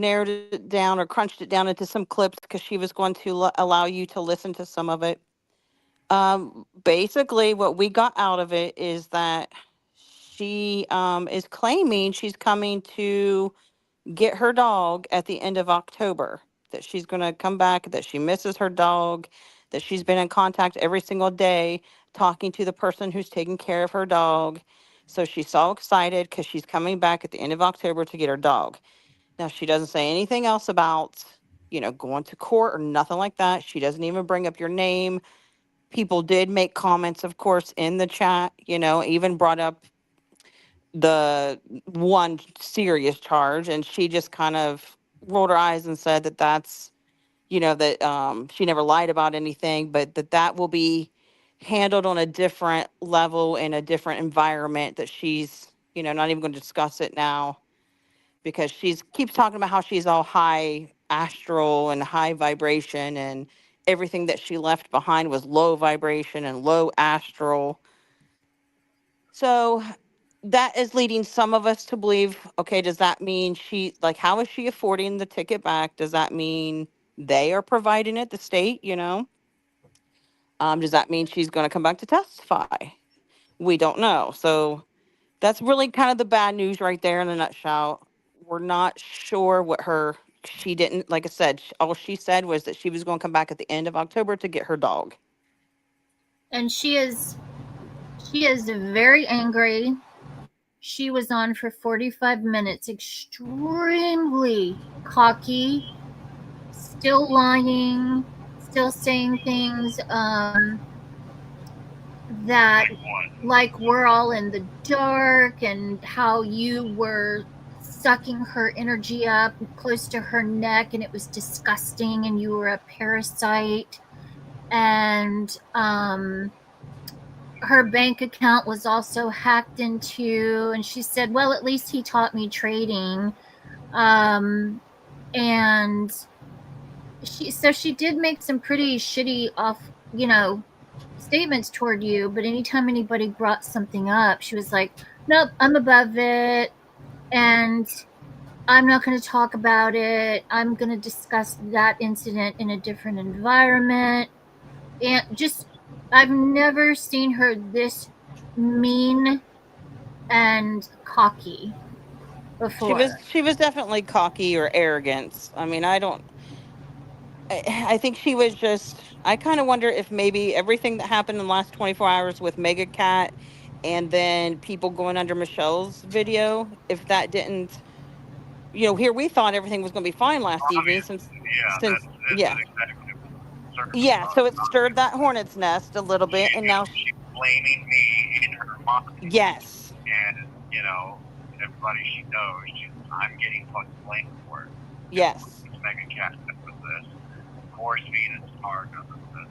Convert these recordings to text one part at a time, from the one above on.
narrowed it down or crunched it down into some clips because she was going to allow you to listen to some of it. Basically, what we got out of it is that she is claiming she's coming to get her dog at the end of October, that she's going to come back, that she misses her dog, that she's been in contact every single day talking to the person who's taking care of her dog. So she's so excited because she's coming back at the end of October to get her dog. Now, she doesn't say anything else about, going to court or nothing like that. She doesn't even bring up your name. People did make comments, of course, in the chat, even brought up the one serious charge, and she just kind of rolled her eyes and said that that she never lied about anything, but that will be handled on a different level in a different environment, that she's not even going to discuss it now, because she's keeps talking about how she's all high astral and high vibration, and everything that she left behind was low vibration and low astral. So that is leading some of us to believe, okay, does that mean how is she affording the ticket back? Does that mean they are providing it, the state, does that mean she's going to come back to testify? We don't know. So that's really kind of the bad news right there in a nutshell. We're not sure she didn't, like I said, all she said was that she was going to come back at the end of October to get her dog. And she is very angry. She was on for 45 minutes, extremely cocky, still lying, still saying things that, like, we're all in the dark, and how you were sucking her energy up close to her neck, and it was disgusting, and you were a parasite. And her bank account was also hacked into, and she said, well, at least he taught me trading. And she did make some pretty shitty statements toward you, but anytime anybody brought something up, she was like, nope, I'm above it, and I'm not going to talk about it. I'm going to discuss that incident in a different environment. And just, I've never seen her this mean and cocky before. She was definitely cocky or arrogance. I mean, I think she was just, I kind of wonder if maybe everything that happened in the last 24 hours with Mega Cat, and then people going under Michelle's video, if that didn't, here we thought everything was going to be fine last evening since, yeah. Yeah, so it stirred that hornet's nest a little bit, and now she's blaming me in her mind. Yes. And, everybody she knows, I'm getting blamed for it. Yes. Mega Cat with this. Force Venus are with this.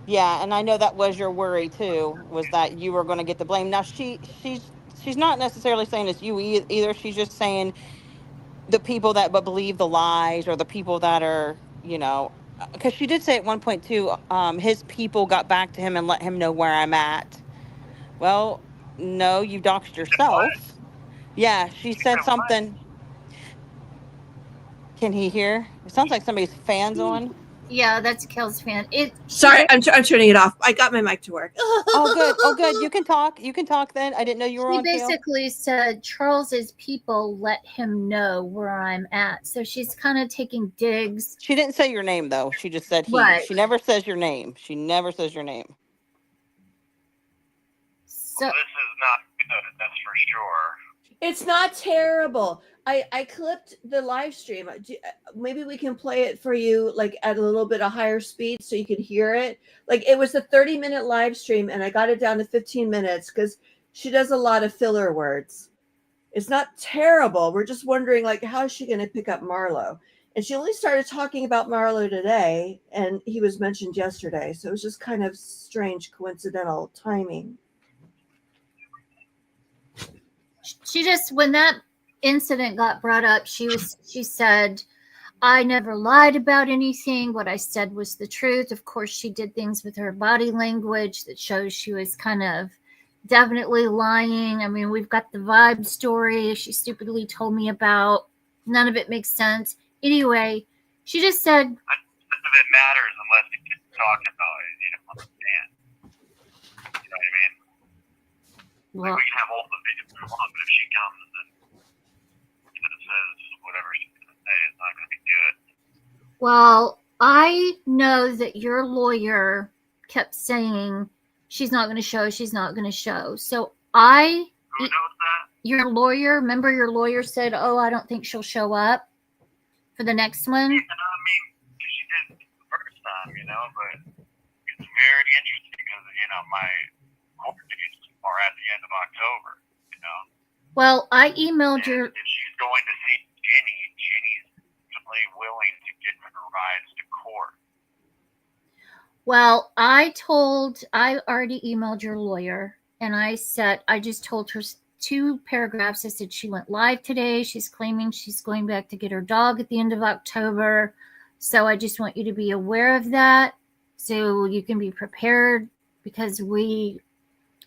Yeah, and I know that was your worry too, was that you were going to get the blame. Now she's not necessarily saying it's you either. She's just saying the people that but believe the lies, or the people that are, because she did say at one point too, his people got back to him and let him know where I'm at. Well, no, you doxed yourself. Yeah, she said something. Can he hear? It sounds like somebody's fans on. Yeah, that's Kel's fan. Sorry, I'm turning it off. I got my mic to work. Oh, good. Oh, good. You can talk. You can talk then. I didn't know you were on. She basically said Charles's people let him know where I'm at. So she's kind of taking digs. She didn't say your name though. She just said he. Right. She never says your name. She never says your name. So this is not good, that's for sure. It's not terrible. I clipped the live stream. Maybe we can play it for you, like at a little bit of higher speed, so you can hear it. Like, it was a 30-minute live stream, and I got it down to 15 minutes because she does a lot of filler words. It's not terrible. We're just wondering, like, how is she going to pick up Marlo? And she only started talking about Marlo today, and he was mentioned yesterday. So it was just kind of strange, coincidental timing. She just, when that incident got brought up, she said, I never lied about anything. What I said was the truth. Of course, she did things with her body language that shows she was kind of definitely lying. I mean, we've got the vibe story she stupidly told me about. None of it makes sense. Anyway, she just said, None of it matters unless you can talk about it. You don't understand. You know what I mean? well, We can have all the videos we want, but if she comes and says whatever she's going to say, it's not going to be good. well, I know that your lawyer kept saying she's not going to show, she's not going to show. So Who knows that? your lawyer, remember your lawyer said, oh, I don't think she'll show up for the next one? You know what I mean? She did the first time, but it's very interesting because, my court dates are at the end of October. Well, I emailed your, If she's going to see Jenny's definitely willing to get her rides to court. well, I already emailed your lawyer and I just told her 2 paragraphs. I said she went live today. She's claiming she's going back to get her dog at the end of October. So I just want you to be aware of that so you can be prepared, because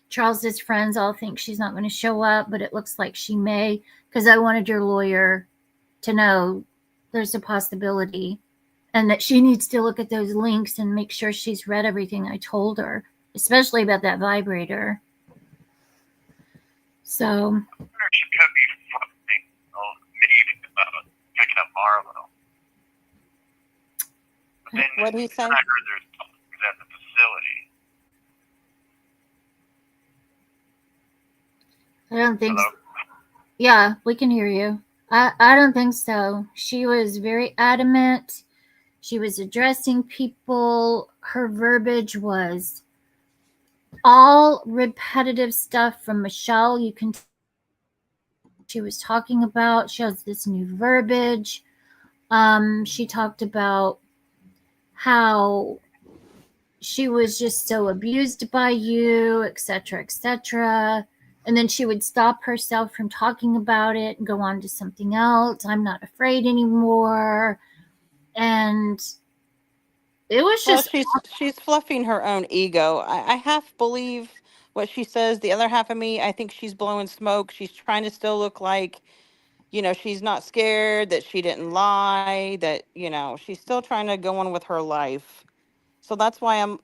Charles's friends all think she's not going to show up, but it looks like she may, because I wanted your lawyer to know there's a possibility and that she needs to look at those links and make sure she's read everything I told her, especially about that vibrator. So, I wonder if she could be fucking, maybe about picking up Marlo. But then What'd he say? I heard there's things at the facility. I don't think Hello? so. Yeah, we can hear you. I don't think so. She was very adamant. She was addressing people. Her verbiage was all repetitive stuff from Michelle. You can she was talking about. She has this new verbiage. She talked about how she was just so abused by you, etc., etc. And then she would stop herself from talking about it and go on to something else. I'm not afraid anymore. And it was Well, just, she's fluffing her own ego. I half believe what she says. The other half of me, I think she's blowing smoke. She's trying to still look like, she's not scared, that she didn't lie, that, she's still trying to go on with her life. So that's why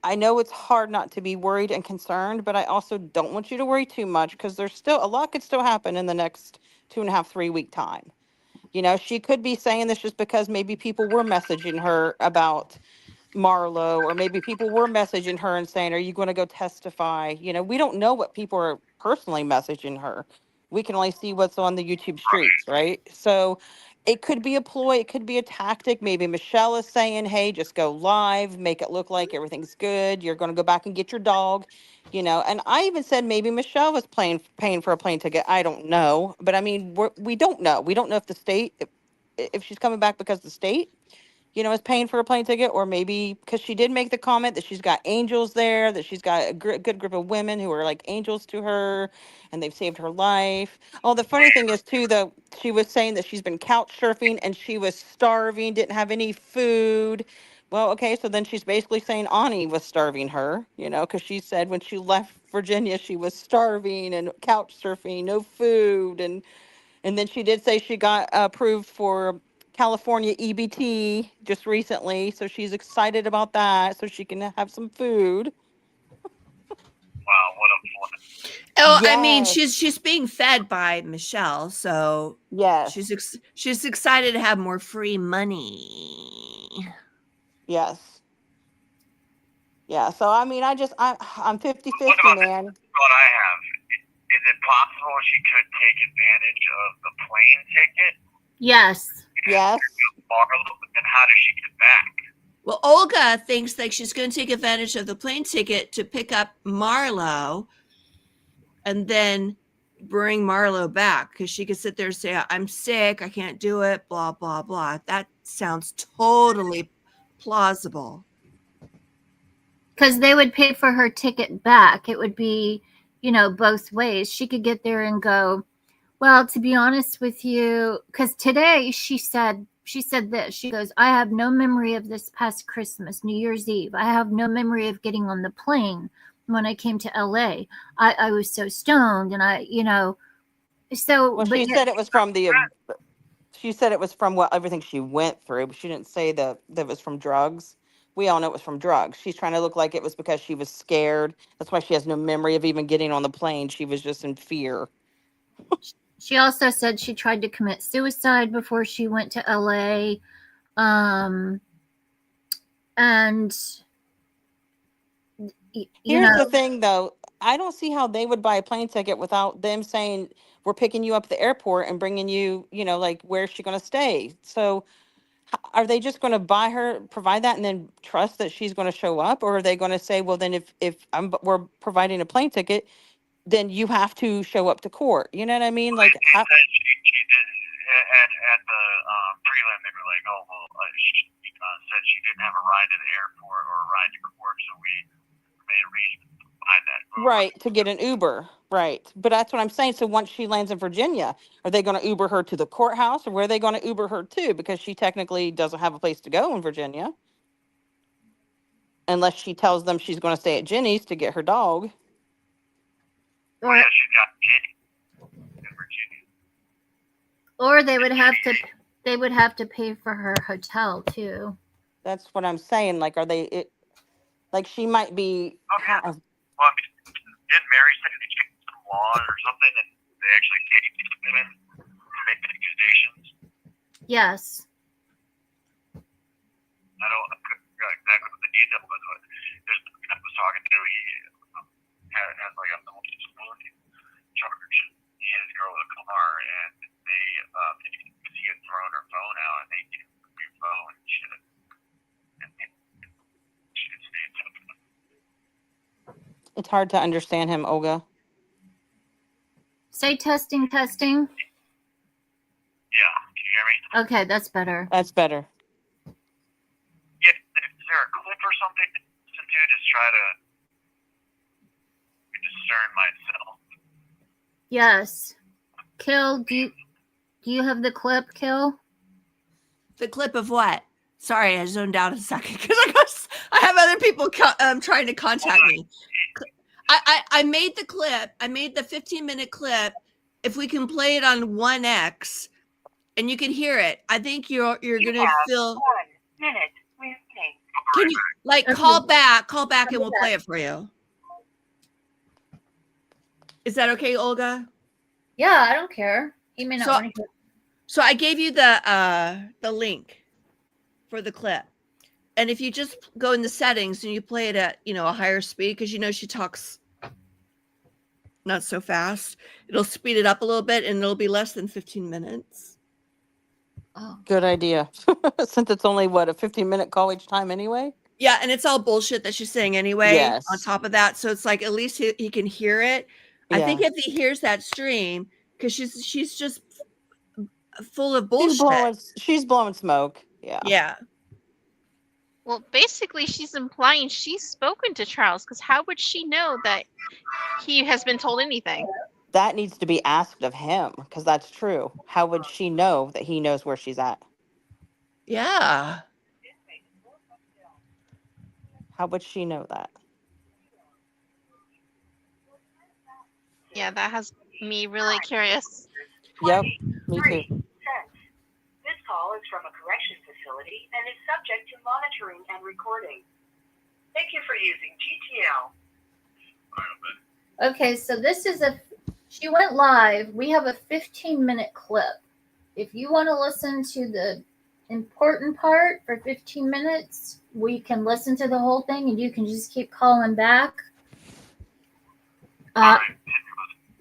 I know it's hard not to be worried and concerned, but I also don't want you to worry too much, because there's still a lot could still happen in the next 2.5, 3 week time. She could be saying this just because maybe people were messaging her about Marlo, or maybe people were messaging her and saying, are you going to go testify? We don't know what people are personally messaging her. We can only see what's on the YouTube streets, right? So it could be a ploy, it could be a tactic. Maybe Michelle is saying, hey, just go live, make it look like everything's good. You're going to go back and get your dog, and I even said maybe Michelle was paying for a plane ticket. I don't know. But I mean, we don't know. We don't know if the state, if she's coming back because the state is paying for a plane ticket, or maybe because she did make the comment that she's got angels there, that she's got a good group of women who are like angels to her, and they've saved her life. Oh, the funny thing is too, though, she was saying that she's been couch surfing and she was starving, didn't have any food. Well, okay, so then she's basically saying Ani was starving her, because she said when she left Virginia, she was starving and couch surfing, no food, and then she did say she got approved for California EBT just recently, so she's excited about that, so she can have some food. Wow, what a fun. Oh, I mean, Yes. she's being fed by Michelle, so Yes. she's excited to have more free money. Yes. Yeah. So I mean, I'm 50-50, What about man. what I have? Is it possible she could take advantage of the plane ticket? yes. Yes. Marlo, and how does she get back? Well, Olga thinks like she's going to take advantage of the plane ticket to pick up Marlo and then bring Marlo back, because she could sit there and say, I'm sick, I can't do it, blah, blah, blah. That sounds totally plausible. Because they would pay for her ticket back. It would be, both ways. She could get there and go, well, to be honest with you, because today she said this. She goes, I have no memory of this past Christmas, New Year's Eve. I have no memory of getting on the plane. when I came to LA. I was so stoned, and so Well, but she said it was from the. She said it was from what everything she went through, but she didn't say that it was from drugs. We all know it was from drugs. She's trying to look like it was because she was scared. That's why she has no memory of even getting on the plane. She was just in fear. she also said she tried to commit suicide before she went to LA. And Here's the thing, though. I don't see how they would buy a plane ticket without them saying, we're picking you up at the airport and bringing you, like, where's she going to stay? So are they just going to provide that and then trust that she's going to show up? Or are they going to say, well, then if we're providing a plane ticket, then you have to show up to court. You know what I mean? Like, She said she did at the prelim. They were like, oh well, she said she didn't have a ride to the airport or a ride to court, so we made arrangements to find that Uber. right, to get an Uber. Right. But that's what I'm saying. So once she lands in Virginia, are they going to Uber her to the courthouse, or where are they going to Uber her to? Because she technically doesn't have a place to go in Virginia. Unless she tells them she's going to stay at Jenny's to get her dog. Oh yeah, she's got Jenny in Virginia. or they would have to pay for her hotel too. That's what I'm saying. Like, are they, like, she might be. Okay. Well, I mean, didn't Mary say they changed some law or something and they actually paid these women to make accusations? Yes. I couldn't figure out exactly what the detail was, but there's the guy I was talking to, he has like a malicious disability charge. He hit his girl with a car and they, because he had thrown her phone out and they gave him a new phone and shit. And she didn't stay in touch with him. It's hard to understand him, Olga. Say testing. Yeah, can you hear me? Okay, that's better. That's better. Yeah, is there a clip or something to listen to? Just try to discern myself. Yes. Kill, do you have the clip, Kill? The clip of what? Sorry, I zoned out a second because I have other people trying to contact me. I made the clip. I made the 15-minute clip. If we can play it on 1X and you can hear it, I think you're gonna feel. 1 minute remaining. Can you Okay. call back and we'll play it for you. Is that okay, Olga? Yeah, I don't care. He may not So- want to hear. So I gave you the link for the clip. And if you just go in the settings and you play it at, a higher speed, because she talks not so fast, it'll speed it up a little bit and it'll be less than 15 minutes. Oh. Good idea. Since it's only, what, a 15-minute call each time anyway? Yeah, and it's all bullshit that she's saying anyway. Yes. On top of that, so it's like at least he can hear it. I think if he hears that stream, because she's just full of bullshit. She's blowing smoke. Yeah. Yeah. Well, basically, she's implying she's spoken to Charles, because how would she know that he has been told anything? That needs to be asked of him, because that's true. How would she know that he knows where she's at? Yeah. How would she know that? Yeah, that has me really curious. Yep, me 23 too. cents. This call is from a correction facility and is subject to monitoring and recording. Thank you for using GTL. Okay, so she went live. We have a 15-minute clip. If you want to listen to the important part for 15 minutes, we can listen to the whole thing and you can just keep calling back.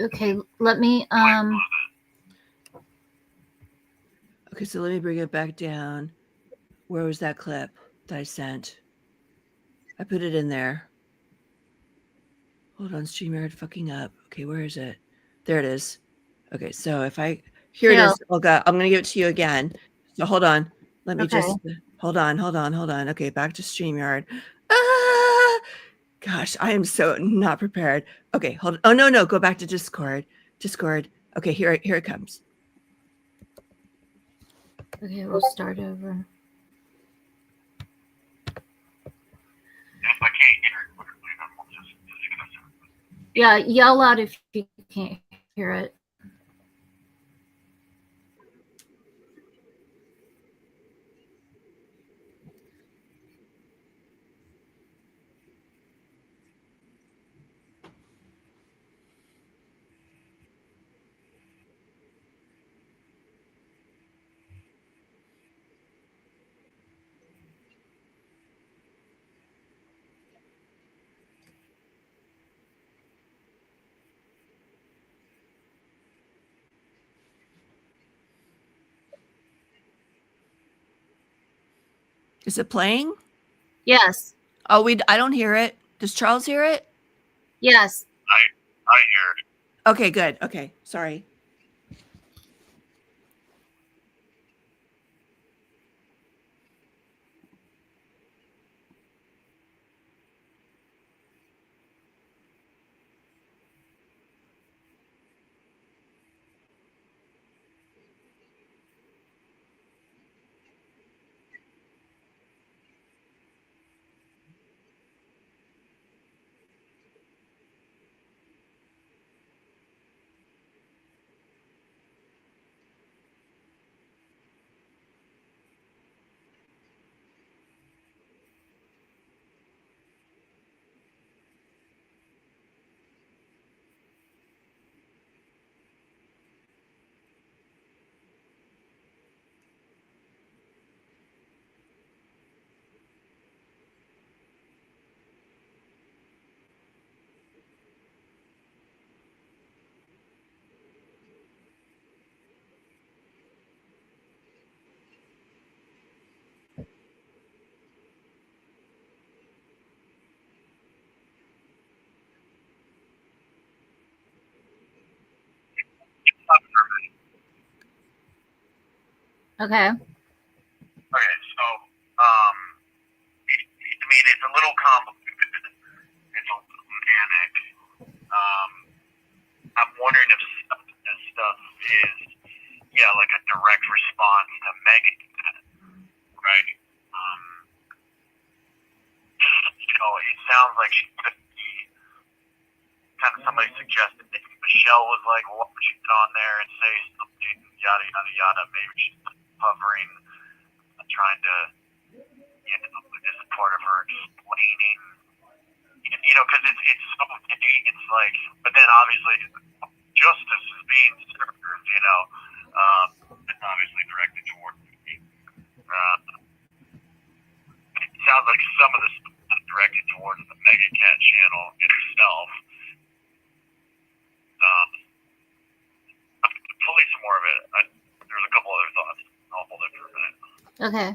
Okay, let me Okay, so let me bring it back down. Where was that clip that I sent? I put it in there. Hold on, StreamYard fucking up. Okay, where is it? There it is. Okay, so if it is, Olga, I'm gonna give it to you again. So hold on. Let me just hold on. Okay, back to StreamYard. Gosh, I am so not prepared. Okay, hold on. Oh no, go back to Discord. Okay, here it comes. Okay, we'll start over. If I can't hear it, we'll just Yeah, yell out if you can't hear it. Is it playing? Yes. Oh, I don't hear it. Does Charles hear it? Yes. I hear it. Okay, good. Okay, sorry. Okay. Okay, so I mean, it's a little complicated. It's a little manic. Um, I'm wondering if some of this stuff is, yeah, like a direct response to Megan, right? Um, it sounds like she could be kind of somebody suggested maybe Michelle was like, well, what would you get on there and say something, yada, yada, yada. Maybe she's hovering, trying to, this is part of her explaining, because it's so vague. It's like, but then obviously justice is being served, it's obviously directed towards me. It sounds like some of this is directed towards the Mega Cat channel itself. I'll play some more of it. There's a couple other thoughts. I'll hold it for a minute. Okay.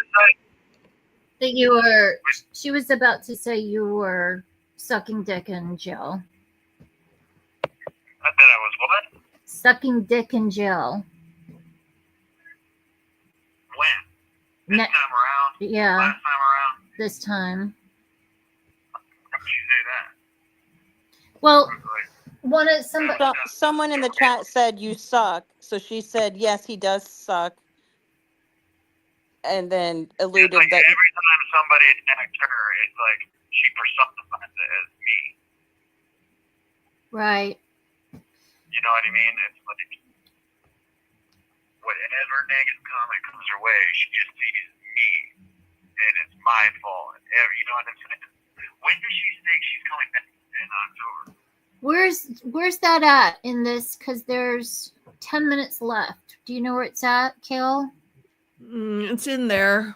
say? That you were, she was about to say you were sucking dick in jail. I thought I was what? Sucking dick in jail. When? This Ne- time around? yeah, Last time around? this time. How could you say that? Well, Like, one of somebody. Someone in the chat said you suck. So she said, yes, he does suck. And then it's alluded like that. every time somebody attacked her, it's like she personifies it as me. Right. You know what I mean? It's like whatever negative comment comes her way, she just sees me, and it's my fault. And you know what I'm saying? When does she say she's coming back in October? Where's that at in this? Because there's 10 minutes left. Do you know where it's at, Kale? It's in there.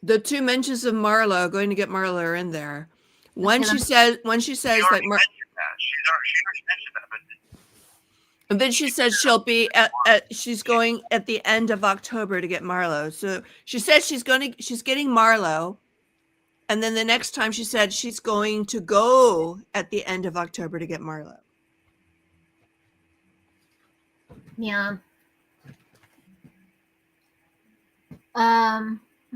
The two mentions of Marlo, going to get Marlo, are in there. When Okay, she says that She already mentioned that. She already mentioned that, but and then she says she'll be she's going at the end of October to get Marlo. So she says she's getting Marlo. And then the next time she said she's going to go at the end of October to get Marlo. yeah.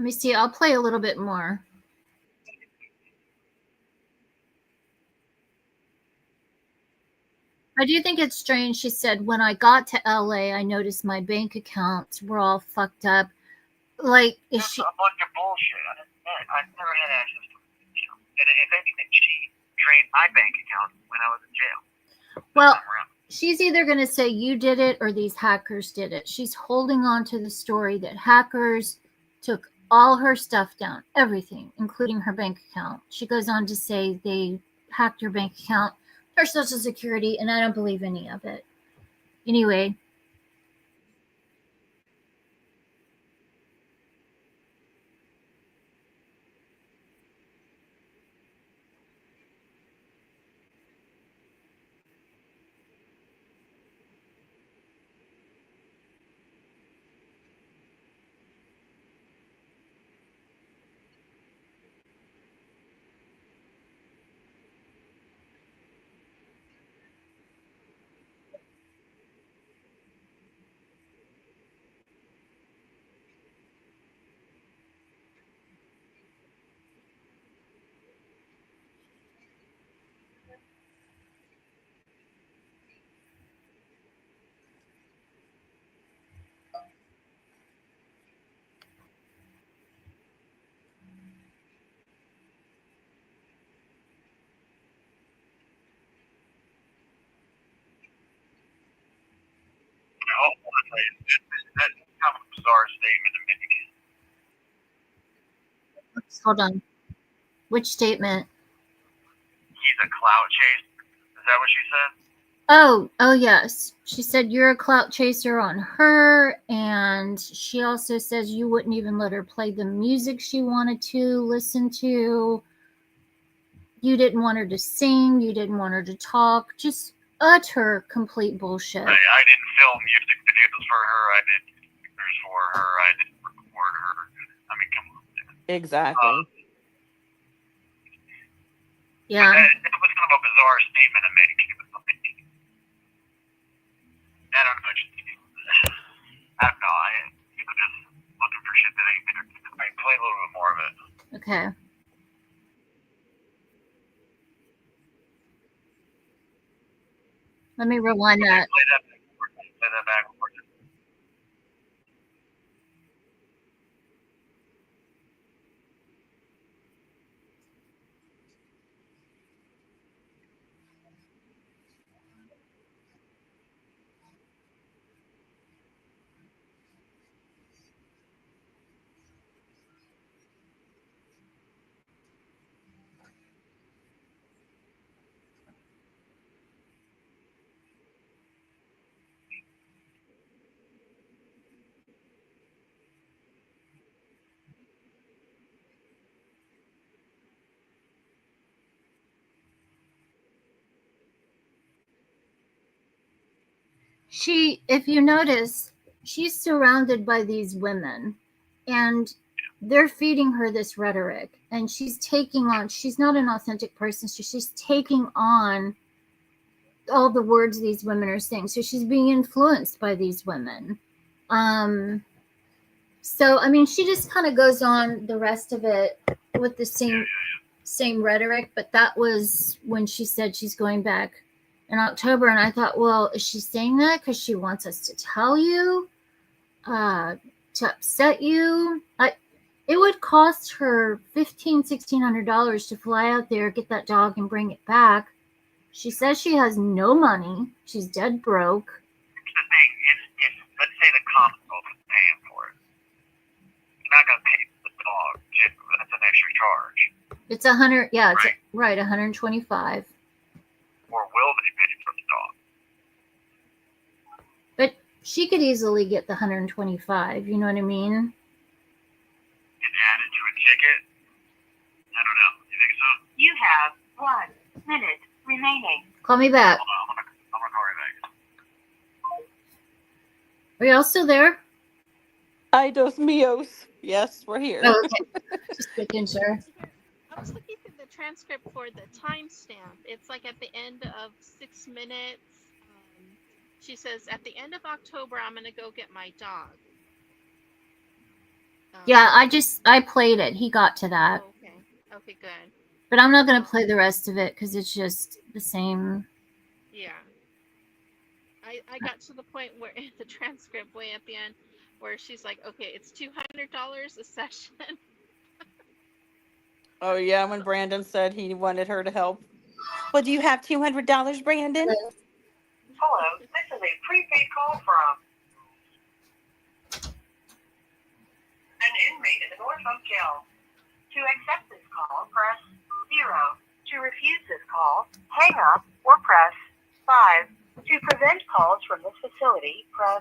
Let me see. I'll play a little bit more. I do think it's strange. She said, when I got to LA, I noticed my bank accounts were all fucked up. Like, is it's she? a bunch of bullshit. I've never had access to it. And if anything, she drained my bank account when I was in jail. Well, she's either going to say you did it or these hackers did it. She's holding on to the story that hackers took all her stuff down, everything, including her bank account. She goes on to say they hacked her bank account, her social security, and I don't believe any of it. Anyway. That's kind of a bizarre statement to make. Hold on. Which statement? He's a clout chaser. Is that what she said? Oh yes. She said you're a clout chaser on her, and she also says you wouldn't even let her play the music she wanted to listen to. You didn't want her to sing. You didn't want her to talk. Just utter complete bullshit. Right. I didn't film music videos for her. I did pictures for her. I didn't record her. I mean, come on. Exactly. Yeah. That was kind of a bizarre statement to make. I don't know. I don't know. I'm just looking for shit that ain't there. I mean, play a little bit more of it. Okay. Let me rewind that. Play that backwards. Play that backwards. If you notice, she's surrounded by these women, and they're feeding her this rhetoric, and she's taking on. She's not an authentic person, so she's taking on all the words these women are saying. So she's being influenced by these women. So I mean, she just kind of goes on the rest of it with the same rhetoric, but that was when she said she's going back in October, and I thought, well, is she saying that because she wants us to tell you, to upset you? It would cost her $1,600 to fly out there, get that dog, and bring it back. She says she has no money. She's dead broke. The thing is, if let's say the Commonwealth is paying for it, you're not gonna pay for the dog too. That's an extra charge. It's 100. Yeah, it's right. 125. Or will they pay for the dog? But she could easily get the 125. You know what I mean? And add it to a ticket? I don't know. You think so? You have 1 minute remaining. Call me back. Hold on, I'm gonna call you back. Are y'all still there? Ay, dos míos. Yes, we're here. Oh, okay. Just making sure. I was looking through the transcript for the timestamp. It's like at the end of 6 minutes. She says, at the end of October, I'm going to go get my dog. Yeah, I played it. He got to that. Okay. Okay, good. But I'm not going to play the rest of it because it's just the same. Yeah. I got to the point where in the transcript way at the end where she's like, okay, it's $200 a session. Oh yeah, when Brandon said he wanted her to help. Well, do you have $200, Brandon? Hello, this is a prepaid call from an inmate in the Norfolk jail. To accept this call, press 0. To refuse this call, hang up or press 5. To prevent calls from this facility, press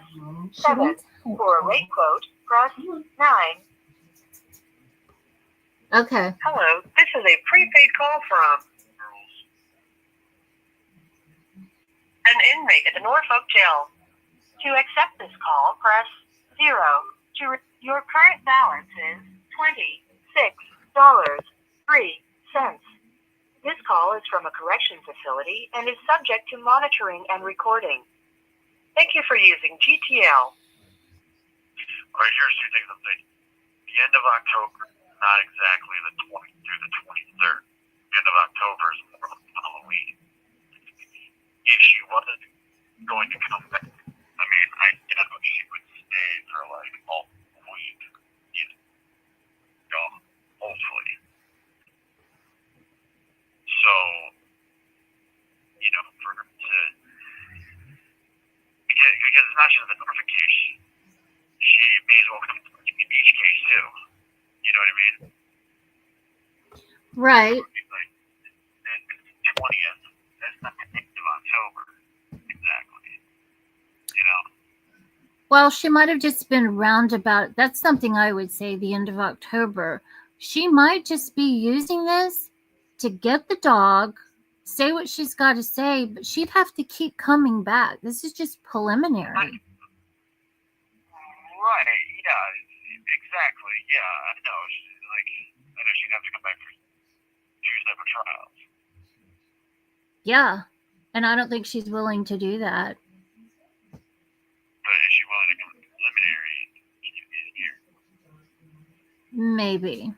7. For a rate quote, press 9. Okay. Hello, this is a prepaid call from an inmate at the Norfolk jail. To accept this call, press 0. Your current balance is $26.03. This call is from a correction facility and is subject to monitoring and recording. Thank you for using GTL. All right, here's two things I'm thinking. The end of October, not exactly the 20th through the 23rd. The end of October is more like Halloween. If she wasn't going to come back, I mean, I doubt she would stay for like a week. You know, hopefully. So, you know, for her to, because it's not just the notification, she may as well come to in each case too. You know what I mean? Right. Like, the 20th, that's not the end of October. Exactly. You know? Well, she might have just been roundabout. That's something I would say the end of October. She might just be using this to get the dog, say what she's got to say, but she'd have to keep coming back. This is just preliminary. Right, yeah, exactly. Yeah, I know. I know she'd have to come back for 2 separate trials. Yeah. And I don't think she's willing to do that. But is she willing to come preliminary in here? Maybe.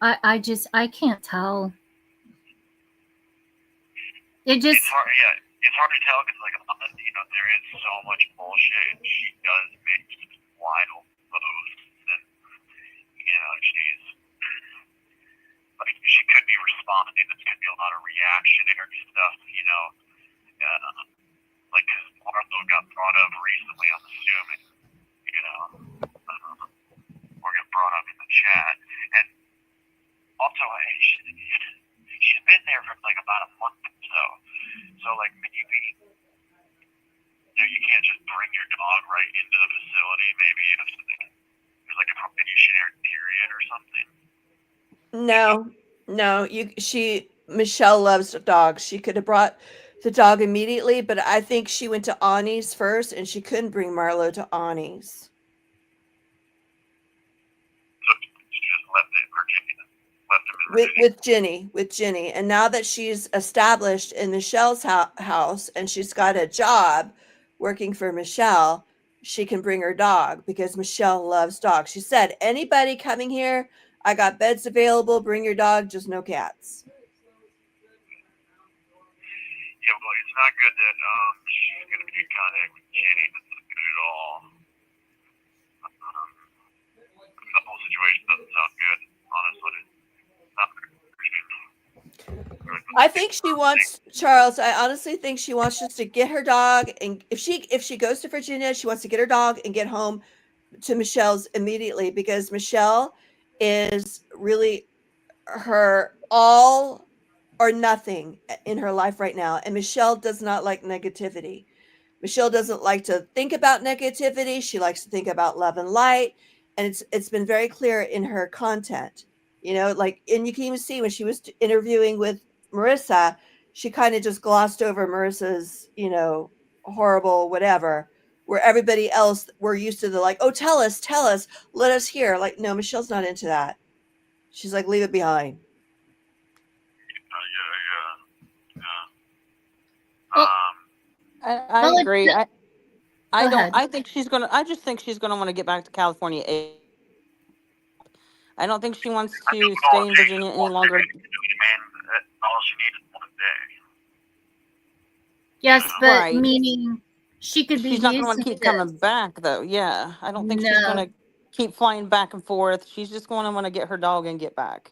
I can't tell. It just, It's hard, yeah. It's hard to tell because, like, you know, there is so much bullshit. She does make wild posts, and you know, she's like, she could be responding. There's gonna be a lot of reactionary stuff, you know. Like, because Marlo got brought up recently, I'm assuming, you know, or got brought up in the chat, and also she's been there for like about a month or so. So like maybe you know, you can't just bring your dog right into the facility. Maybe you have to, there's like a probationary period or something. No, Michelle loves dogs. She could have brought the dog immediately, but I think she went to Ani's first and she couldn't bring Marlo to Ani's. with Ginny, and now that she's established in Michelle's house and she's got a job working for Michelle, she can bring her dog because Michelle loves dogs. She said, "Anybody coming here, I got beds available. Bring your dog, just no cats." Yeah, well, it's not good that she's going to be in contact with Jenny. That's not good at all. The whole situation doesn't sound good, honestly. Not good. I think she wants Charles. I honestly think she wants just to get her dog, and if she goes to Virginia, she wants to get her dog and get home to Michelle's immediately because Michelle is really her all or nothing in her life right now, and Michelle does not like negativity. Michelle doesn't like to think about negativity. She likes to think about love and light, and it's been very clear in her content. You know, like, and you can even see when she was interviewing with Marissa, she kind of just glossed over Marissa's, you know, horrible whatever. Where everybody else we're used to the like, oh, tell us, let us hear. Like, no, Michelle's not into that. She's like, leave it behind. Well, I Well, agree. it's- I Go don't. ahead. I think she's gonna. I just think she's gonna want to get back to California. I don't think she wants I think to all stay it in takes is Virginia any one longer. day. Man, all she needs is one day. Yes, but Right. meaning she could be She's not gonna want to using keep coming this. back, though. Yeah, I don't think she's No. gonna keep flying back and forth. She's just going to want to get her dog and get back.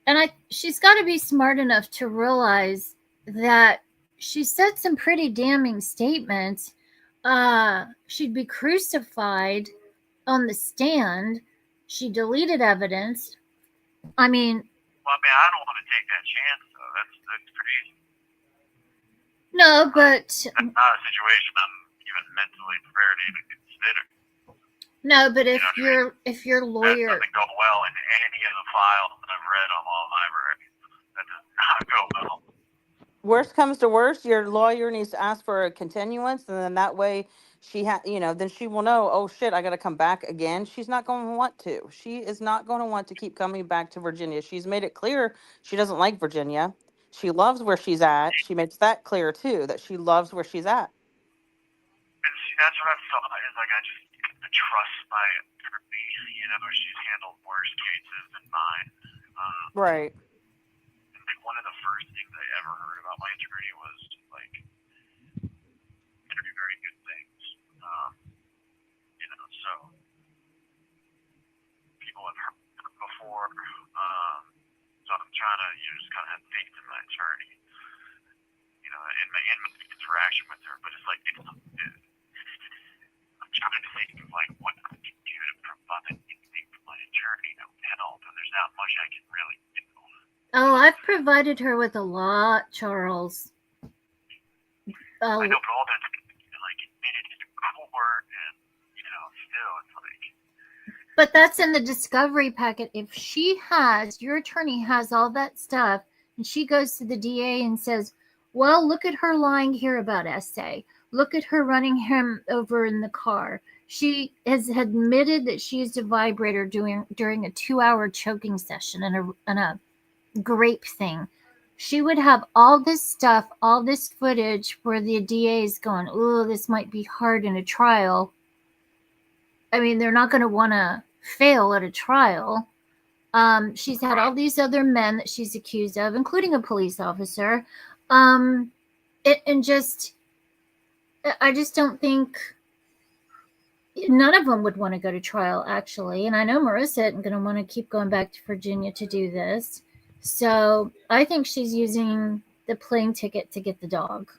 And she's got to be smart enough to realize that she said some pretty damning statements. She'd be crucified on the stand. She deleted evidence. I mean, Well, I mean, I don't want to take that chance, though. That's crazy. no, but That's not a situation I'm even mentally prepared to even consider. no, but You know what I mean? if your That lawyer, doesn't go well in any of the files that I've read on Law Library. That does not go well. Worst comes to worst, your lawyer needs to ask for a continuance, and then that way then she will know. Oh shit, I got to come back again. She's not going to want to. She is not going to want to keep coming back to Virginia. She's made it clear she doesn't like Virginia. She loves where she's at. She makes that clear too, that she loves where she's at. And see, that's what I've thought. Is like I just trust my attorney. You know, she's handled worse cases than mine. Right. And like one of the first things I ever heard about my attorney was like very, very good things. You know, so people have heard her before. So I'm trying to just kind of have faith in my attorney. You know, in my interaction with her, but it's like I'm trying to think of like what I can do to provide anything for my attorney that would help, and there's not much I can really do. oh, I've provided her with a lot, Charles. I know, but all that's like admitted to court, and you know, still it's like. But that's in the discovery packet. If your attorney has all that stuff, and she goes to the DA and says, well, look at her lying here about SA. Look at her running him over in the car. She has admitted that she used a vibrator during a 2-hour choking session and a grape thing. She would have all this stuff, all this footage where the DA is going, oh, this might be hard in a trial. I mean, they're not going to want to fail at a trial. She's had all these other men that she's accused of, including a police officer. I just don't think none of them would want to go to trial, actually. And I know Marissa isn't going to want to keep going back to Virginia to do this. So I think she's using the plane ticket to get the dog.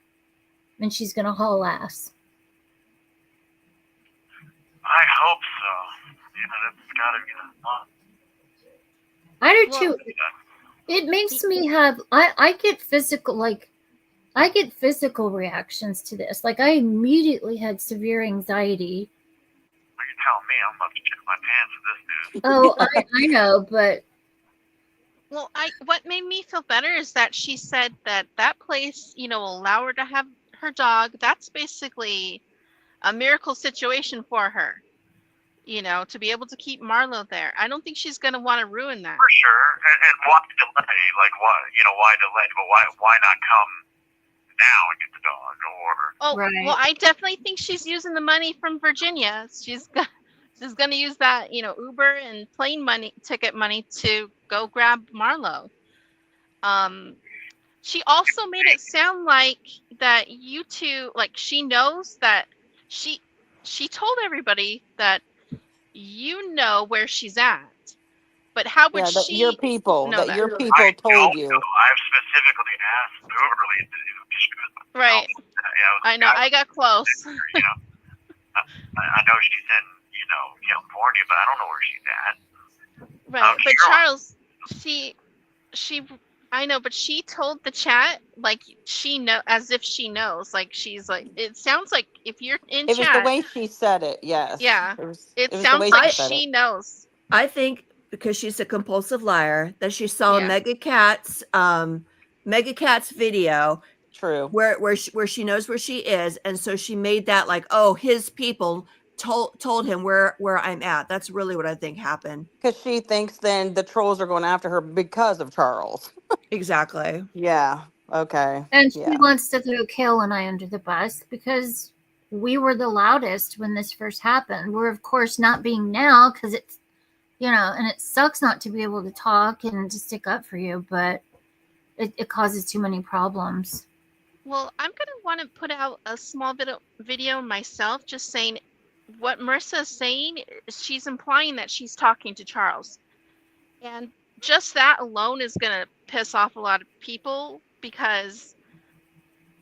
And she's going to haul ass. I hope so. You know, that's gotta be the thought. I do Well, too. It makes me have I get physical reactions to this. Like I immediately had severe anxiety. Well, you tell me, I'm about to shit my pants with this dude. Oh, I know, but Well, what made me feel better is that she said that place, will allow her to have her dog. That's basically a miracle situation for her. you know, to be able to keep Marlo there. I don't think she's gonna want to ruin that. For sure. And why delay? Like, why, why delay? But why not come now and get the dog? Or, Oh, Right. well, I definitely think she's using the money from Virginia. She's going to use that, you know, Uber and plane money, ticket money to go grab Marlo. She also made it sound like that you two, like she knows that she told everybody that you know where she's at. But how would Yeah, that she your people, know that that? your I people told don't you. know. I've specifically asked Uberly if she was, Right. I know. I got close. you know, I know she's in, California, but I don't know where she's at. Right. But Sure. Charles, she I know, but she told the chat like she know as if she knows. Like she's like, it sounds like if you're in It was the chat, way she said it. Yes. yeah, It was it the sounds way like she said she it. knows. I think because she's a compulsive liar that she saw Yeah. Mega Cat's video True. where she knows where she is, and so she made that like, oh, his people told him where I'm at. That's really what I think happened. Because she thinks then the trolls are going after her because of Charles. Exactly. Yeah. Okay. And she Yeah. wants to throw Kale and I under the bus because we were the loudest when this first happened. We're of course not being now because it's, you know, and it sucks not to be able to talk and to stick up for you, but it causes too many problems. Well, I'm gonna want to put out a small bit of video myself, just saying what Marissa is saying. She's implying that she's talking to Charles, and just that alone is gonna piss off a lot of people because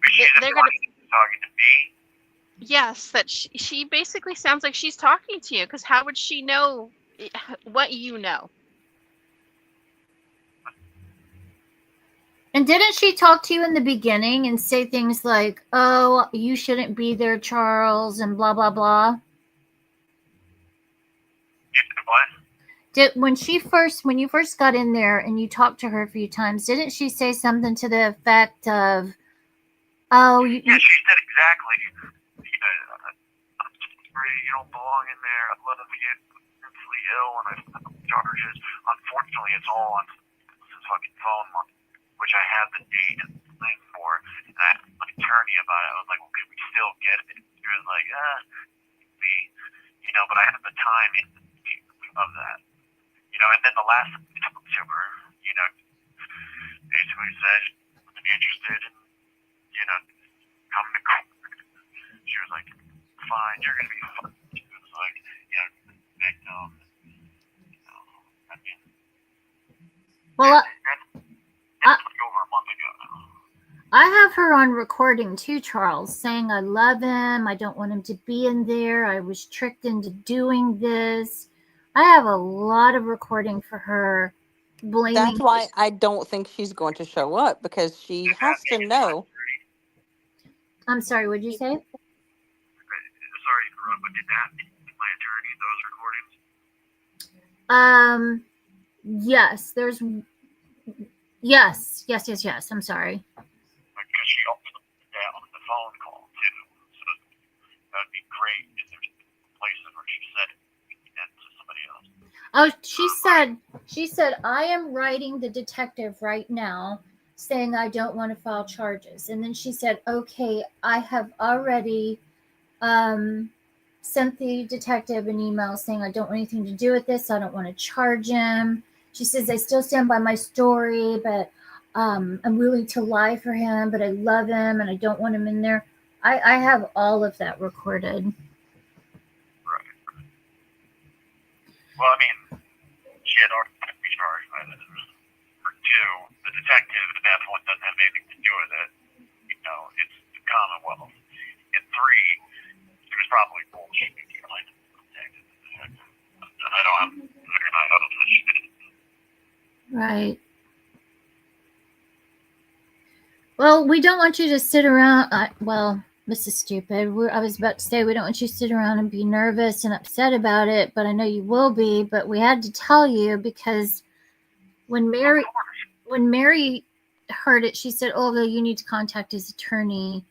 She's they're gonna. talking to me. Yes, that she basically sounds like she's talking to you, because how would she know what you know? And didn't she talk to you in the beginning and say things like, "Oh, you shouldn't be there, Charles," and blah blah blah? What? When you first got in there and you talked to her a few times, didn't she say something to the effect of, "Oh, Yeah, she said exactly. I'm sorry, you don't belong in there. I love you. I'm mentally ill and I have charges. Unfortunately, it's all on this fucking phone, which I have the date and the thing for. And I asked my attorney about it. I was like, well, can we still get it? She was like, but I have the time of that. And then the last time I talked to her, basically said, I'm interested in, coming to court. She was like, fine, you're going to be fine. She was like, victim. I mean, well, that's like over a month ago now. I have her on recording too, Charles, saying I love him. I don't want him to be in there. I was tricked into doing this. I have a lot of recording for her blaming. That's why I don't think she's going to show up, because she has to know. I'm sorry, what did you say? Sorry to interrupt, but did that mean my attorney, those recordings? Yes, there's yes. I'm sorry. Because she also did that on the phone call too. So that'd be great if there's places where she said it to somebody else. Oh, she said, I am writing the detective right now saying I don't want to file charges. And then she said, okay, I have already sent the detective an email saying I don't want anything to do with this. I don't want to charge him. She says, I still stand by my story, but I'm willing to lie for him, but I love him and I don't want him in there. I have all of that recorded. Right. Well, I mean, she had already been charged by this. For two, the detective at that point doesn't have anything to do with it. It's the Commonwealth. And three, it was probably bullshit. I don't have I don't know she did. Right. Well, we don't want you to sit around. This is stupid. I was about to say we don't want you to sit around and be nervous and upset about it, but I know you will be. But we had to tell you because when Mary heard it, she said, "Olga, you need to contact his attorney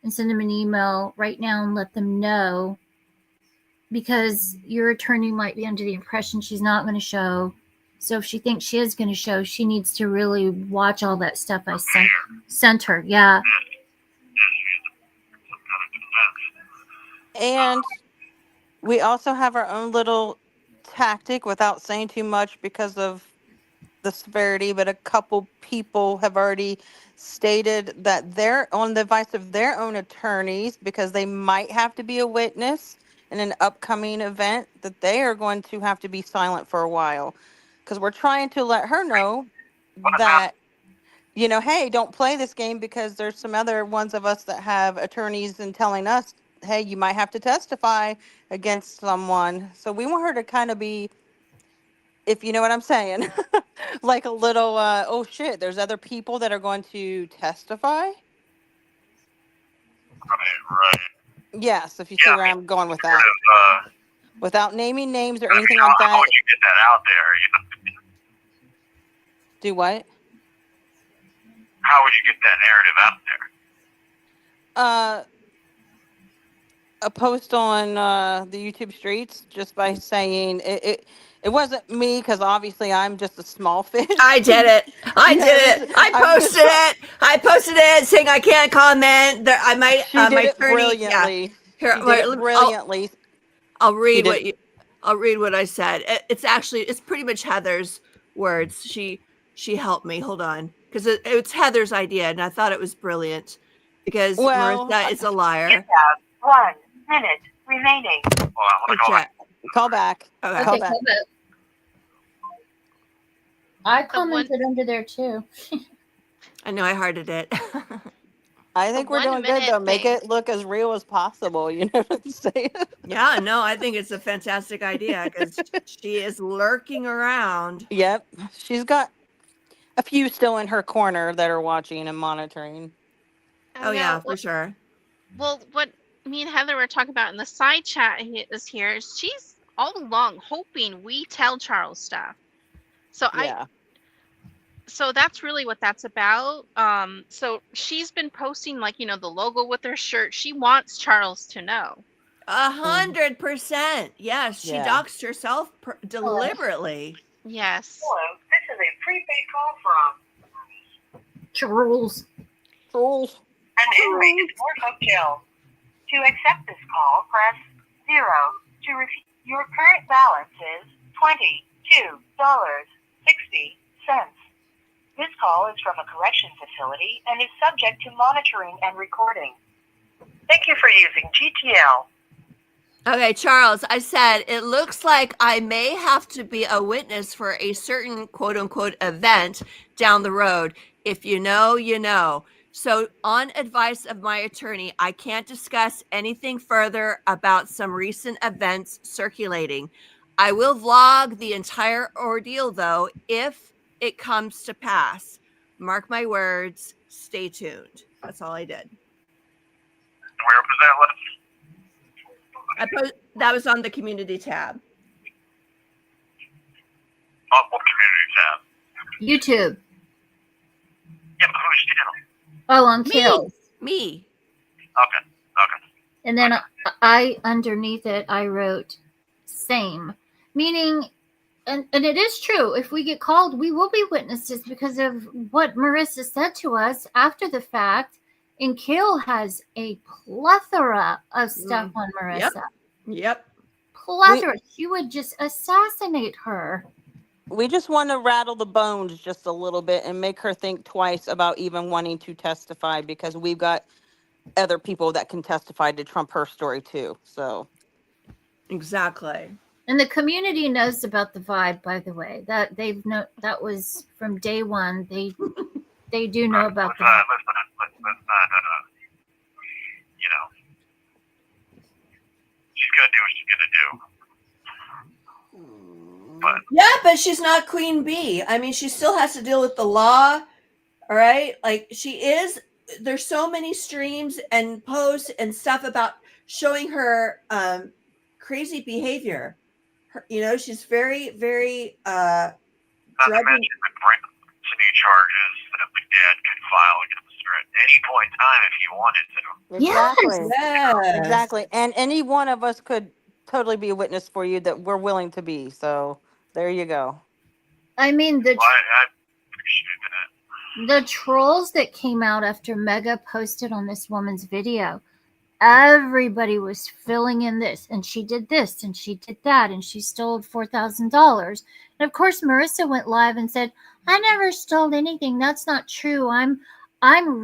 and send him an email right now and let them know because your attorney might be under the impression she's not going to show. So if she thinks she is going to show, she needs to really watch all that stuff I sent her. Yeah. Some kind of defense. And we also have our own little tactic without saying too much because of the severity, but a couple people have already stated that they're on the advice of their own attorneys because they might have to be a witness in an upcoming event that they are going to have to be silent for a while because we're trying to let her know that, you know, hey, don't play this game because there's some other ones of us that have attorneys and telling us, hey, you might have to testify against someone. So we want her to kind of be, if you know what I'm saying, like a little, oh shit, there's other people that are going to testify. Right. Yes, if you Yeah, see I where mean, I'm going with Sort that. of, Without naming names or I mean, anything like how that. would you get that out there? You know, Do what? how would you get that narrative out there? A post on the YouTube streets just by saying it wasn't me because obviously I'm just a small fish. I did it. I Yeah, did it. I I'm just- posted it. I posted it saying I can't comment. There, I might. She did my it attorney. Yeah. brilliantly. Here, She wait, did let it me- brilliantly. I'll read did. what you. I'll read what I said. It's actually it's pretty much Heather's words. She helped me. Hold on, because it's Heather's idea, and I thought it was brilliant. Because Well, Marissa is a You liar. have 1 minute remaining. Hold on, let me call Chat. Call back. Okay. Call Okay, back. call back. I The one- commented under there too. I know I hearted it. I think we're 1 doing good minute though. Make thing. it look as real as possible. You know what I'm saying? Yeah, no, I think it's a fantastic idea because she is lurking around. Yep. She's got a few still in her corner that are watching and monitoring. Oh yeah, for sure. Well, what me and Heather were talking about in the side chat is here. She's all along hoping we tell Charles stuff. So Yeah. so that's really what that's about. So she's been posting like, you know, the logo with her shirt. She wants Charles to know. 100%. Yes, she Yeah. doxed herself deliberately. Yes. Hello, this is a prepaid call from Charles. Trolls. an inmate in Norfolk Jail. To accept this call, press 0. To refuse, your current balance is $22.60. This call is from a correction facility and is subject to monitoring and recording. Thank you for using GTL. Okay, Charles, I said it looks like I may have to be a witness for a certain quote unquote event down the road. If you know, you know. So, on advice of my attorney, I can't discuss anything further about some recent events circulating. I will vlog the entire ordeal, though, if it comes to pass. Mark my words, stay tuned. That's all I did. Where was that list? That was on the community tab. Oh, what community tab? YouTube. Yeah, but whose channel? Oh, on Me. Kills. Me. Okay. And then I underneath it, I wrote same, meaning, and it is true. If we get called, we will be witnesses because of what Marissa said to us after the fact. And Kale has a plethora of stuff on Marissa. Yep. Plethora. She would just assassinate her. We just want to rattle the bones just a little bit and make her think twice about even wanting to testify because we've got other people that can testify to trump her story too. So Exactly. And the community knows about the vibe, by the way. That they've know that was from day one. They do know about the vibe. Let's not, you know, she's gonna do what she's gonna do. But Yeah, but she's not Queen Bee. I mean, she still has to deal with the law. All right. Like she is. There's so many streams and posts and stuff about showing her crazy behavior. She's very, very not to dreading. mention the new charges that the dad could file against her at any point in time if he wanted to. exactly. Yes. Yes. Exactly. And any one of us could totally be a witness for you that we're willing to be. So there you go. I mean, Well, I appreciate that. the trolls that came out after Mega posted on this woman's video, everybody was filling in this, and she did this, and she did that, and she stole $4,000. And of course, Marissa went live and said, "I never stole anything. That's not true. I'm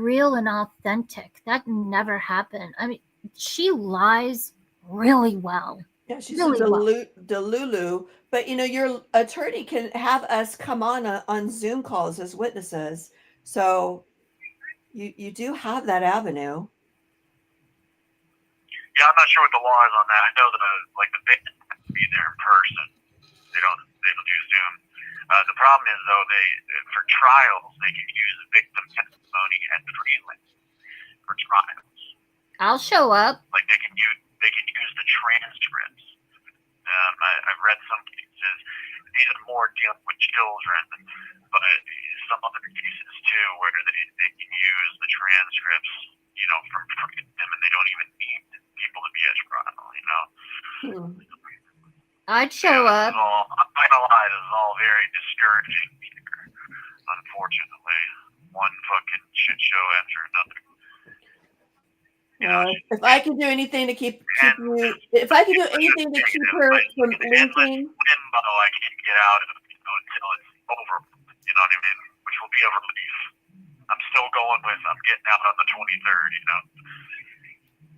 real and authentic. That never happened." I mean, she lies really well. Yeah, she's Really a well. delulu. But your attorney can have us come on Zoom calls as witnesses. So you do have that avenue. Yeah, I'm not sure what the law is on that. I know the victim has to be there in person. They don't do Zoom. The problem is though, for trials they can use victim testimony and freelance for trials. I'll show up. Like they can use the transcripts. I've read some cases. These are more dealing with children, but some other cases too where they can use the transcripts, from them, and they don't even need people to be at trial. I'd show up. I'm not gonna lie, this is all very discouraging here. Unfortunately, one fucking shit show after another. If I could do anything to keep you, if I could do anything to keep her from linking, limbo I can get out of, until it's over. You know what I mean? Which will be a relief. I'm still going with. I'm getting out on the 23rd.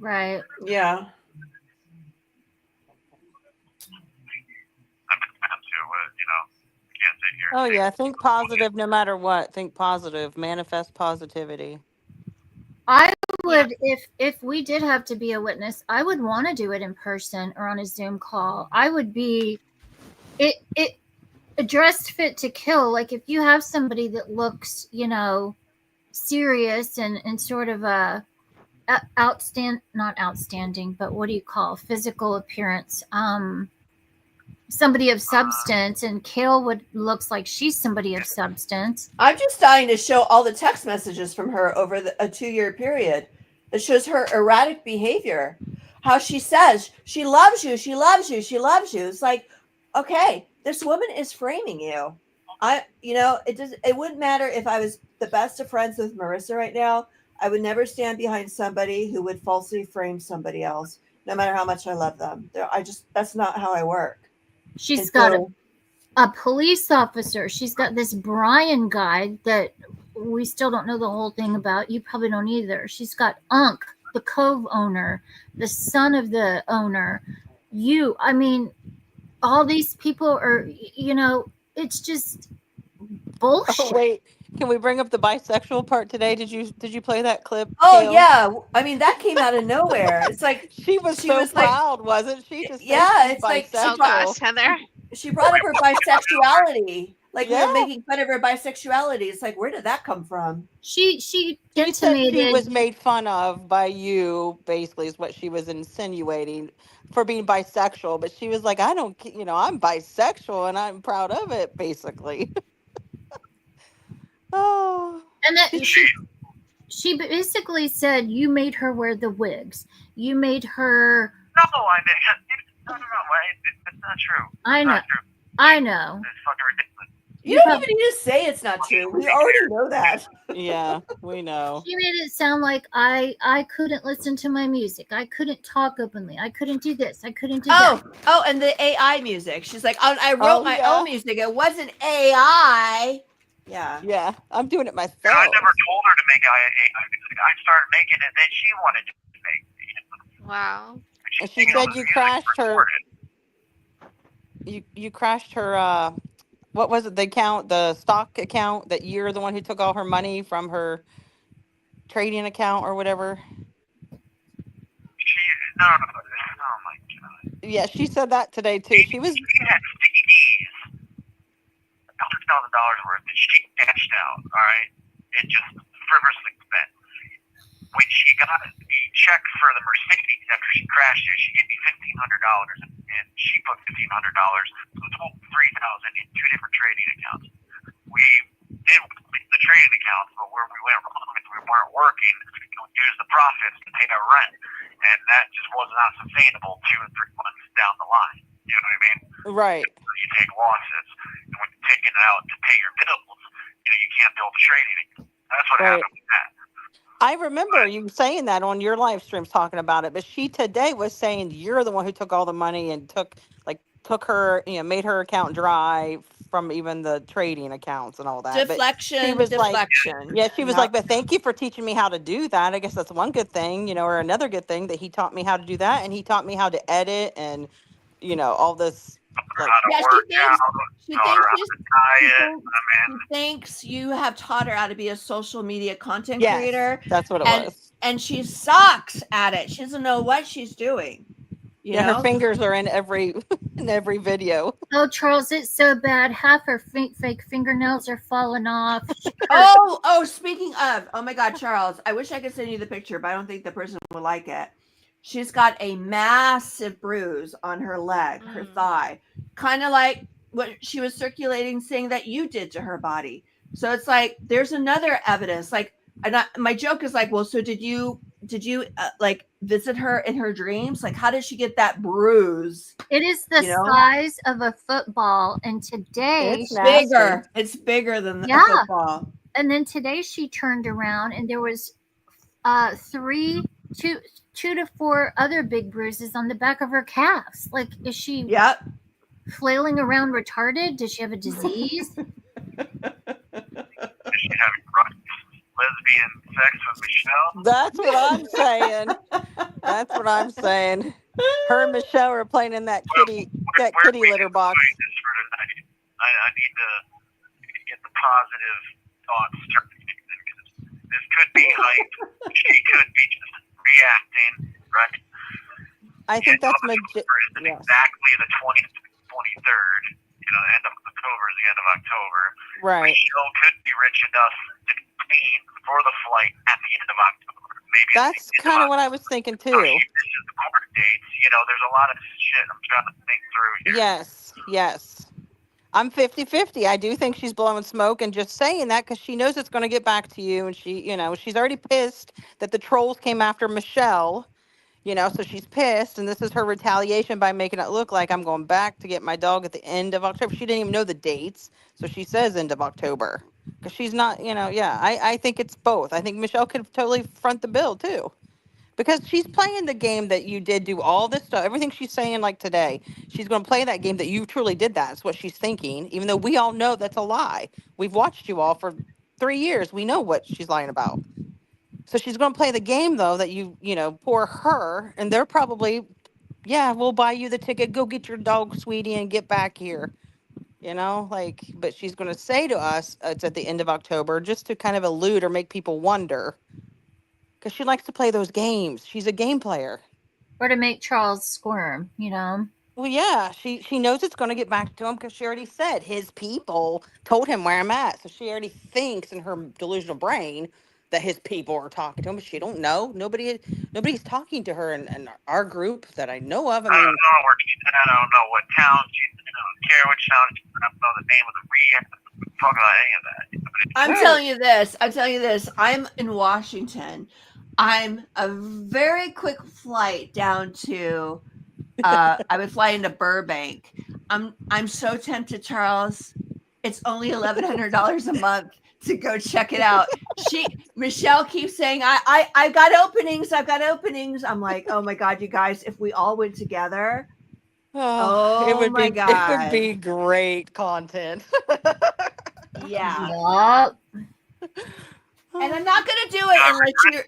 Right. yeah. I'm trying to, can't sit here. Oh yeah, think positive no matter what. Think positive. Manifest positivity. I would, if we did have to be a witness, I would want to do it in person or on a Zoom call. I would be it dressed fit to kill. Like if you have somebody that looks, serious and sort of not outstanding, but what do you call physical appearance? Somebody of substance, and Kale looks like she's somebody of substance. I'm just dying to show all the text messages from her over a 2-year period that shows her erratic behavior. How she says she loves you, she loves you, she loves you. It's like, okay, this woman is framing you. It wouldn't matter if I was the best of friends with Marissa right now. I would never stand behind somebody who would falsely frame somebody else, no matter how much I love them. That's not how I work. She's got a police officer. She's got this Brian guy that we still don't know the whole thing about. You probably don't either. She's got Unc, the Cove owner, the son of the owner. I mean, all these people are, it's just bullshit. Oh wait, can we bring up the bisexual part today? Did you play that clip? Oh Kale? yeah, I mean that came out of nowhere. It's like she was proud, wasn't she? To say she's it's like Oh gosh, Heather. she brought up her bisexuality. Like we were making fun of her bisexuality. It's like, where did that come from? She said she was made fun of by you, basically, is what she was insinuating, for being bisexual. But she was like, I'm bisexual and I'm proud of it, basically. Oh. And that she basically said you made her wear the wigs. You made her. No, it's not true. I know. I know. It's fucking ridiculous. You don't even need to say it's not true. We already know that. Yeah, we know. She made it sound like I couldn't listen to my music. I couldn't talk openly. I couldn't do this. I couldn't do that. Oh, and the AI music. She's like, I wrote my own music. It wasn't AI. Yeah. Yeah, I'm doing it myself. I never told her to make AI music. I started making it, then she wanted to make it. Wow. And she said you crashed her. You crashed her. What was it? The stock account that you're the one who took all her money from her trading account or whatever. Oh my god. Yeah, she said that today too. She had CDs, $100,000 worth that she cashed out. All right, and just frivolously spent. When she got the check for the Mercedes after she crashed it, she gave me $1,500, and she put $1,500, so a total of $3,000 in 2 different trading accounts. We did the trading accounts, but where we went wrong is we weren't working, and we used the profits to pay our rent, and that just was not sustainable 2 and 3 months down the Right. You take losses, and when you're taking it out to pay your bills, you can't build a trading account. That's what Right. happened with that. I remember you saying that on your live streams talking about it, but she today was saying you're the one who took all the money and took her, made her account dry from even the trading accounts and all that. But she was like, yeah, she was like, but thank you for teaching me how to do that. I guess that's one good thing, or another good thing that he taught me how to do that. And he taught me how to edit and, all this. Like, How to Yeah, work out, she taught her how thinks to diet. she thinks you have taught her how to be a social media content yes, creator, that's what it and was. and she sucks at it. She doesn't know what she's doing. Yeah, her fingers are in every video. Oh, Charles, it's so bad. Half her fake fingernails are falling off. Oh, speaking of, oh my God, Charles, I wish I could send you the picture, but I don't think the person would like it. She's got a massive bruise on her leg, her thigh, kind of like what she was circulating, saying that you did to her body. So it's like there's another evidence. Like, my joke is like, well, so did you like visit her in her dreams? Like, how did she get that bruise? It is the size of a football, and today it's bigger. It's bigger than Yeah. a football. And then today she turned around and there was two to four other big bruises on the back of her calves. Like, is she Yep. flailing around retarded? Does she have a disease? Is she having lesbian sex with Michelle? That's what I'm saying. That's what I'm saying. Her and Michelle are playing in that kitty litter box. I need to get the positive thoughts started. This could be hype. She could be just reacting, right? I think that's October isn't exactly the 20th, 23rd. End of October is the end of October. Right. Michelle could be rich enough to be paying for the flight at the end of October. Maybe that's kind of what I was thinking too. This is the court dates. There's a lot of shit I'm trying to think through here. Yes. I'm 50-50. I do think she's blowing smoke and just saying that because she knows it's going to get back to you. And she's already pissed that the trolls came after Michelle, so she's pissed. And this is her retaliation by making it look like I'm going back to get my dog at the end of October. She didn't even know the dates. So she says end of October because she's not, I think it's both. I think Michelle could totally front the bill too. Because she's playing the game that you did do all this stuff. Everything she's saying, like today, she's going to play that game that you truly did that. That's what she's thinking, even though we all know that's a lie. We've watched you all for 3 years. We know what she's lying about. So she's going to play the game, though, that poor her. And they're probably, we'll buy you the ticket. Go get your dog, sweetie, and get back here. But she's going to say to us, it's at the end of October, just to kind of elude or make people wonder. Because she likes to play those games. She's a game player. Or to make Charles squirm, Well, yeah, she knows it's going to get back to him because she already said his people told him where I'm at. So she already thinks in her delusional brain that his people are talking to him, but she don't know. Nobody's talking to her in our group that I know of. I don't know where she's at. I don't know what town she's in. I don't care which town she's in. I don't know the name of the talk about any of that. I'm telling you this. I'm in Washington. I'm a very quick flight down to I would fly into Burbank. I'm so tempted, Charles. It's only $1,100 a month to go check it out. Michelle keeps saying, I've got openings. I'm like, oh my God, you guys, if we all went together. It would be great content. Yeah. And I'm not gonna do it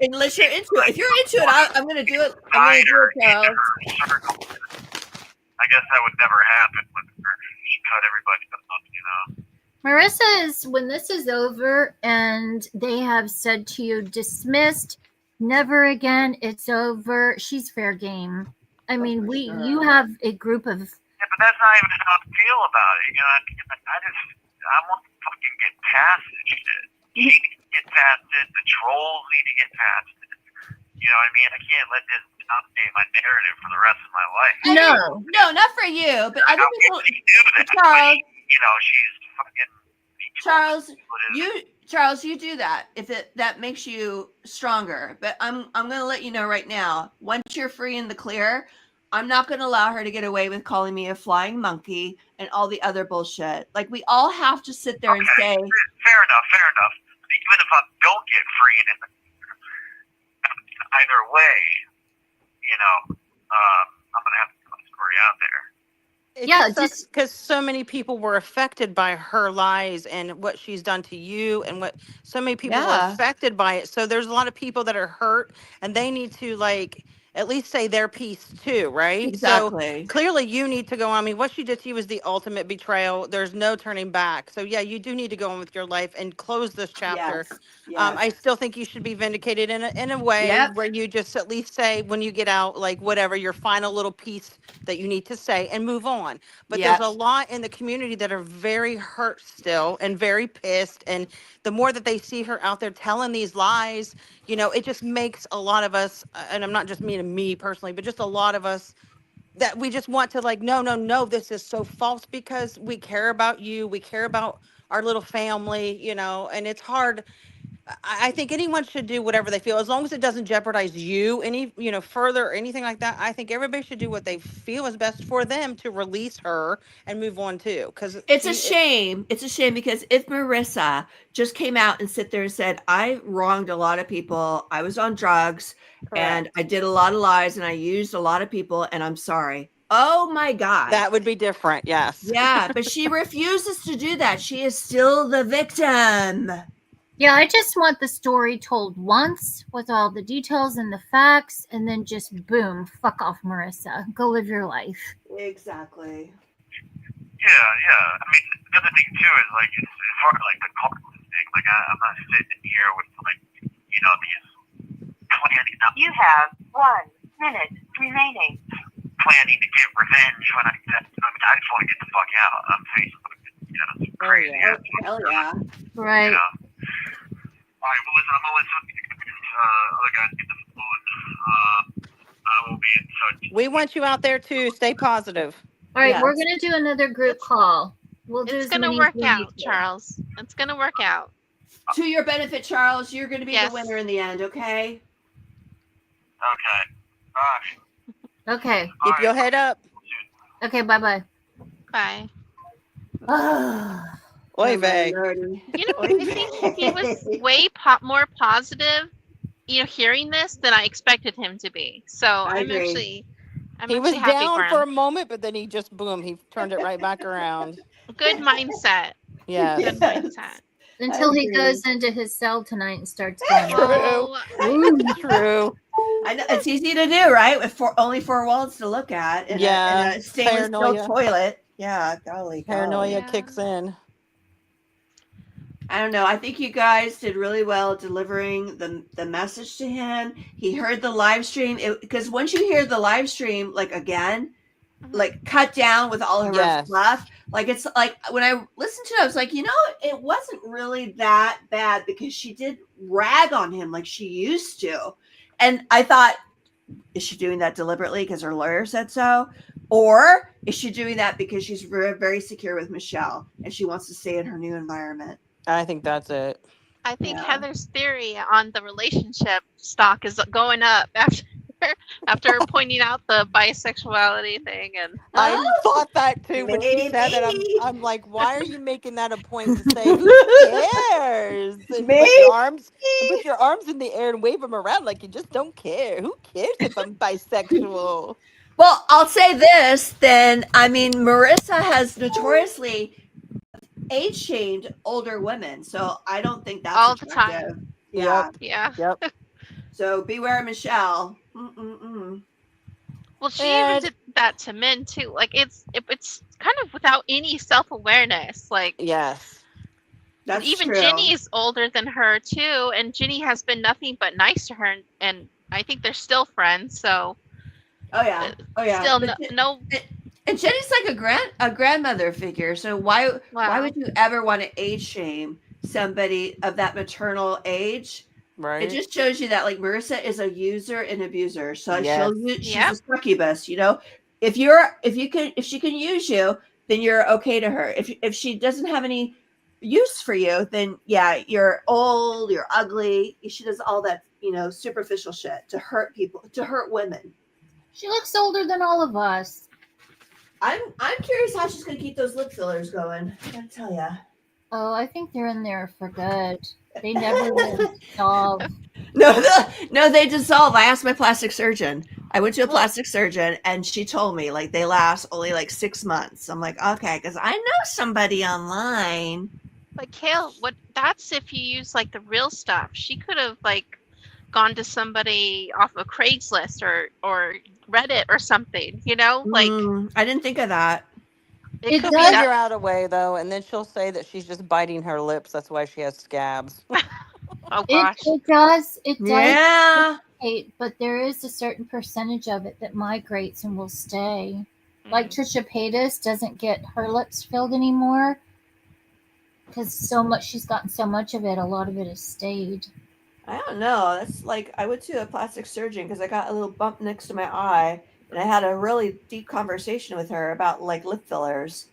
unless you're into it. If you're into it, I'm gonna do it. I'm gonna do it, Charles. I guess that would never happen with her. She cut everybody up, Marissa, when this is over and they have said to you, dismissed, never again, it's over, she's fair game. I mean, you have a group of. Yeah, but that's not even how I feel about it. I want to fucking get past this shit. She needs to get past it. The trolls need to get past it. You know what I mean? I can't let this dominate my narrative for the rest of my life. No, not for you. But other people do that. Charles, she's fucking. Charles, you do that if that makes you stronger. But I'm gonna let you know right now. Once you're free in the clear, I'm not going to allow her to get away with calling me a flying monkey and all the other bullshit. Like, we all have to sit there and Okay, say, fair enough, fair enough. Even if I don't get freed, and either way, you know, I'm gonna have to put the story out there. It Yeah, just sucks just because so many people were affected by her lies and what she's done to you, and what so many people were yeah, affected by it. So there's a lot of people that are hurt, and they need to like at least say their piece too, right? So exactly. clearly you need to go on. I mean, what she did to you was the ultimate betrayal. There's no turning back. So yeah, you do need to go on with your life and close this chapter. Yes. Yes. I still think you should be vindicated in a way Yep. where you just at least say when you get out, like whatever your final little piece that you need to say and move on. But there's Yep. a lot in the community that are very hurt still and very pissed. And the more that they see her out there telling these lies, you know, it just makes a lot of us, and I'm not just meaning me personally, but just a lot of us that we just want to like, no, no, no, this is so false because we care about you. We care about our little family, you know, and it's hard. I think anyone should do whatever they feel as long as it doesn't jeopardize you any, you know, further or anything like that. I think everybody should do what they feel is best for them to release her and move on too. Because It's a shame. It's a shame because if Marissa just came out and sit there and said, I wronged a lot of people, I was on drugs, and I did a lot of lies, and I used a lot of people, and I'm sorry. Oh my God. that would be different. Yes. Yeah, but she refuses to do that. She is still the victim. yeah, I just want the story told once with all the details and the facts, and then just boom, fuck off, Marissa. Go live your life. Exactly. Yeah. I mean, the other thing too is like, as far as like the cultural thing, like I'm not sitting here with like, you know, these planning, You have 1 minute remaining. planning to get revenge when I mean, I just want to get the fuck out on Facebook. You know, it's crazy. yeah. Hell yeah. Right. You know. All right, well, listen, I'm gonna listen to other guys get the phone. I will be in touch. We want you out there too. Stay positive. All right, Yes. we're gonna do another group call. We'll do It's as gonna many work as we out, need to. Charles. It's gonna work out. To your benefit, Charles, you're going to be Yes. the winner in the end, okay? Okay. All right. Okay. Keep your head up. Okay. Bye bye. Bye. Oy vey. You know, I think he was way more positive, you know, hearing this than I expected him to be. So I'm agree. He was happy down for for him. a moment, but then he just boom, he turned it right back around. Good mindset. Yeah. Good mindset. Until he agree. goes into his cell tonight and starts going. True. Oh, True. I know it's easy to do, right? With only 4 walls to look at, and Yeah, a stainless steel paranoia. toilet. Yeah, golly. Paranoia Yeah. kicks in. I don't know. I think you guys did really well delivering the message to him. He heard the live stream because once you hear the live stream, like again, like cut down with all of her Yes. fluff, like it's like when I listened to it, I was like, you know, it wasn't really that bad because she did rag on him like she used to, and I thought, is she doing that deliberately because her lawyer said so? Or is she doing that because she's very, very secure with Michelle and she wants to stay in her new environment? I think that's it. I think Yeah. Heather's theory on the relationship stock is going up after pointing out the bisexuality thing. And I Oh, thought that too when she said that. maybe. I'm like, why are you making that a point to say who cares? And put your arms in the air and wave them around like you just don't care. Who cares if I'm bisexual? Well, I'll say this then. I mean, Marissa has notoriously age shamed older women, so I don't think that's All the time. attractive. Yeah. yeah. Yep. So beware, Michelle. Mm-mm-mm. Well, she And- even did that to men too. Like it's kind of without any self-awareness. Like Yes. That's even true. Ginny is older than her too, and Ginny has been nothing but nice to her, and I think they're still friends. So Oh yeah. Oh yeah. still But no. and Jenny's like a grandmother figure. So why Wow. would you ever want to age shame somebody of that maternal age? Right. It just shows you that like Marissa is a user and abuser. So Yes. she's Yep. a succubus, you know. If she can use you, then you're okay to her. If she doesn't have any use for you, then yeah, you're old, you're ugly. She does all that, you know, superficial shit to hurt people, to hurt women. She looks older than all of us. I'm curious how she's gonna keep those lip fillers going. I gotta tell ya. Oh, I think they're in there for good. They never really dissolve. No, they dissolve. I asked my plastic surgeon. I went to a Well- plastic surgeon, and she told me like they last only like 6 months. I'm like, okay, because I know somebody online. But Kale, what? That's if you use like the real stuff. She could have like gone to somebody off of Craigslist or Reddit or something. You know, like I didn't think of that. it It could does- be Figure that. out a way though, and then she'll say that she's just biting her lips. That's why she has scabs. Oh gosh. It does. It does. Yeah. Migrate, but there is a certain percentage of it that migrates and will stay. Like Trisha Paytas doesn't get her lips filled anymore because she's gotten so much of it. A lot of it has stayed. I don't know. That's like I went to a plastic surgeon because I got a little bump next to my eye, and I had a really deep conversation with her about like lip fillers,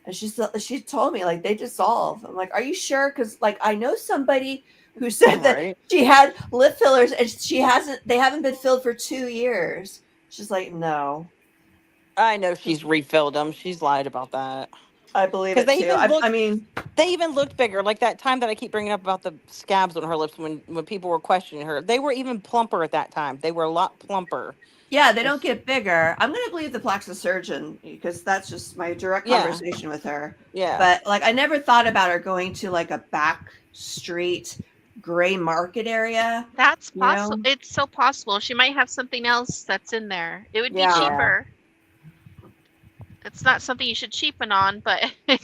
and she told me like they dissolve. I'm like, are you sure? Because like I know somebody who said that Right. she had lip fillers and they haven't been filled for 2 years. She's like, no, I know she's refilled them. She's lied about that. I believe 'Cause it they too. even I look- mean, They even looked bigger. Like that time that I keep bringing up about the scabs on her lips when people were questioning her. They were even plumper at that time. They were a lot plumper. yeah, they don't get bigger. I'm gonna believe the plastic surgeon because that's just my direct Yeah. conversation with her. Yeah. But like I never thought about her going to like a back street gray market area. That's You know? possible. It's so possible. She might have something else that's in there. It would be Yeah. cheaper. It's not something you should cheapen on, but But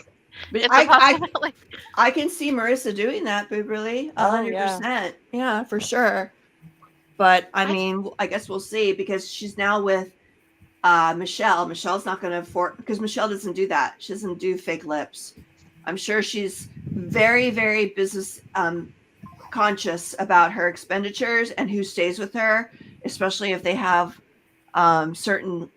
it's a I possibility. I can see Marissa doing that, Beverly, Oh, 100%. Yeah, for sure. But I I- mean, I guess we'll see because she's now with Michelle. Michelle's not going to afford because Michelle doesn't do that. She doesn't do fake lips. I'm sure she's very, very business conscious about her expenditures and who stays with her, especially if they have certain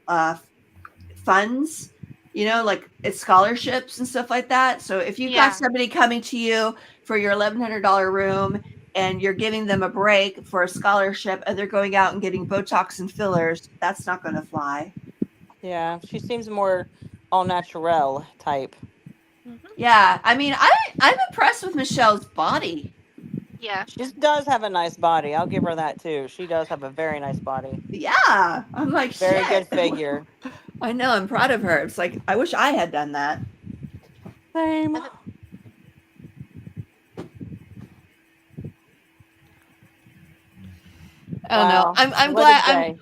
funds, you know, like it's scholarships and stuff like that. So if you've Yeah. got somebody coming to you for your $1,100 room and you're giving them a break for a scholarship and they're going out and getting Botox and fillers, that's not going to fly. Yeah. She seems more all natural type. Yeah, I mean, I'm impressed with Michelle's body. Yeah. She does have a nice body. I'll give her that too. She does have a very nice body. Yeah, I'm like, Very shit. good figure. I know, I'm proud of her. It's like I wish I had done that. Same. I don't know. Wow. I'm What a glad.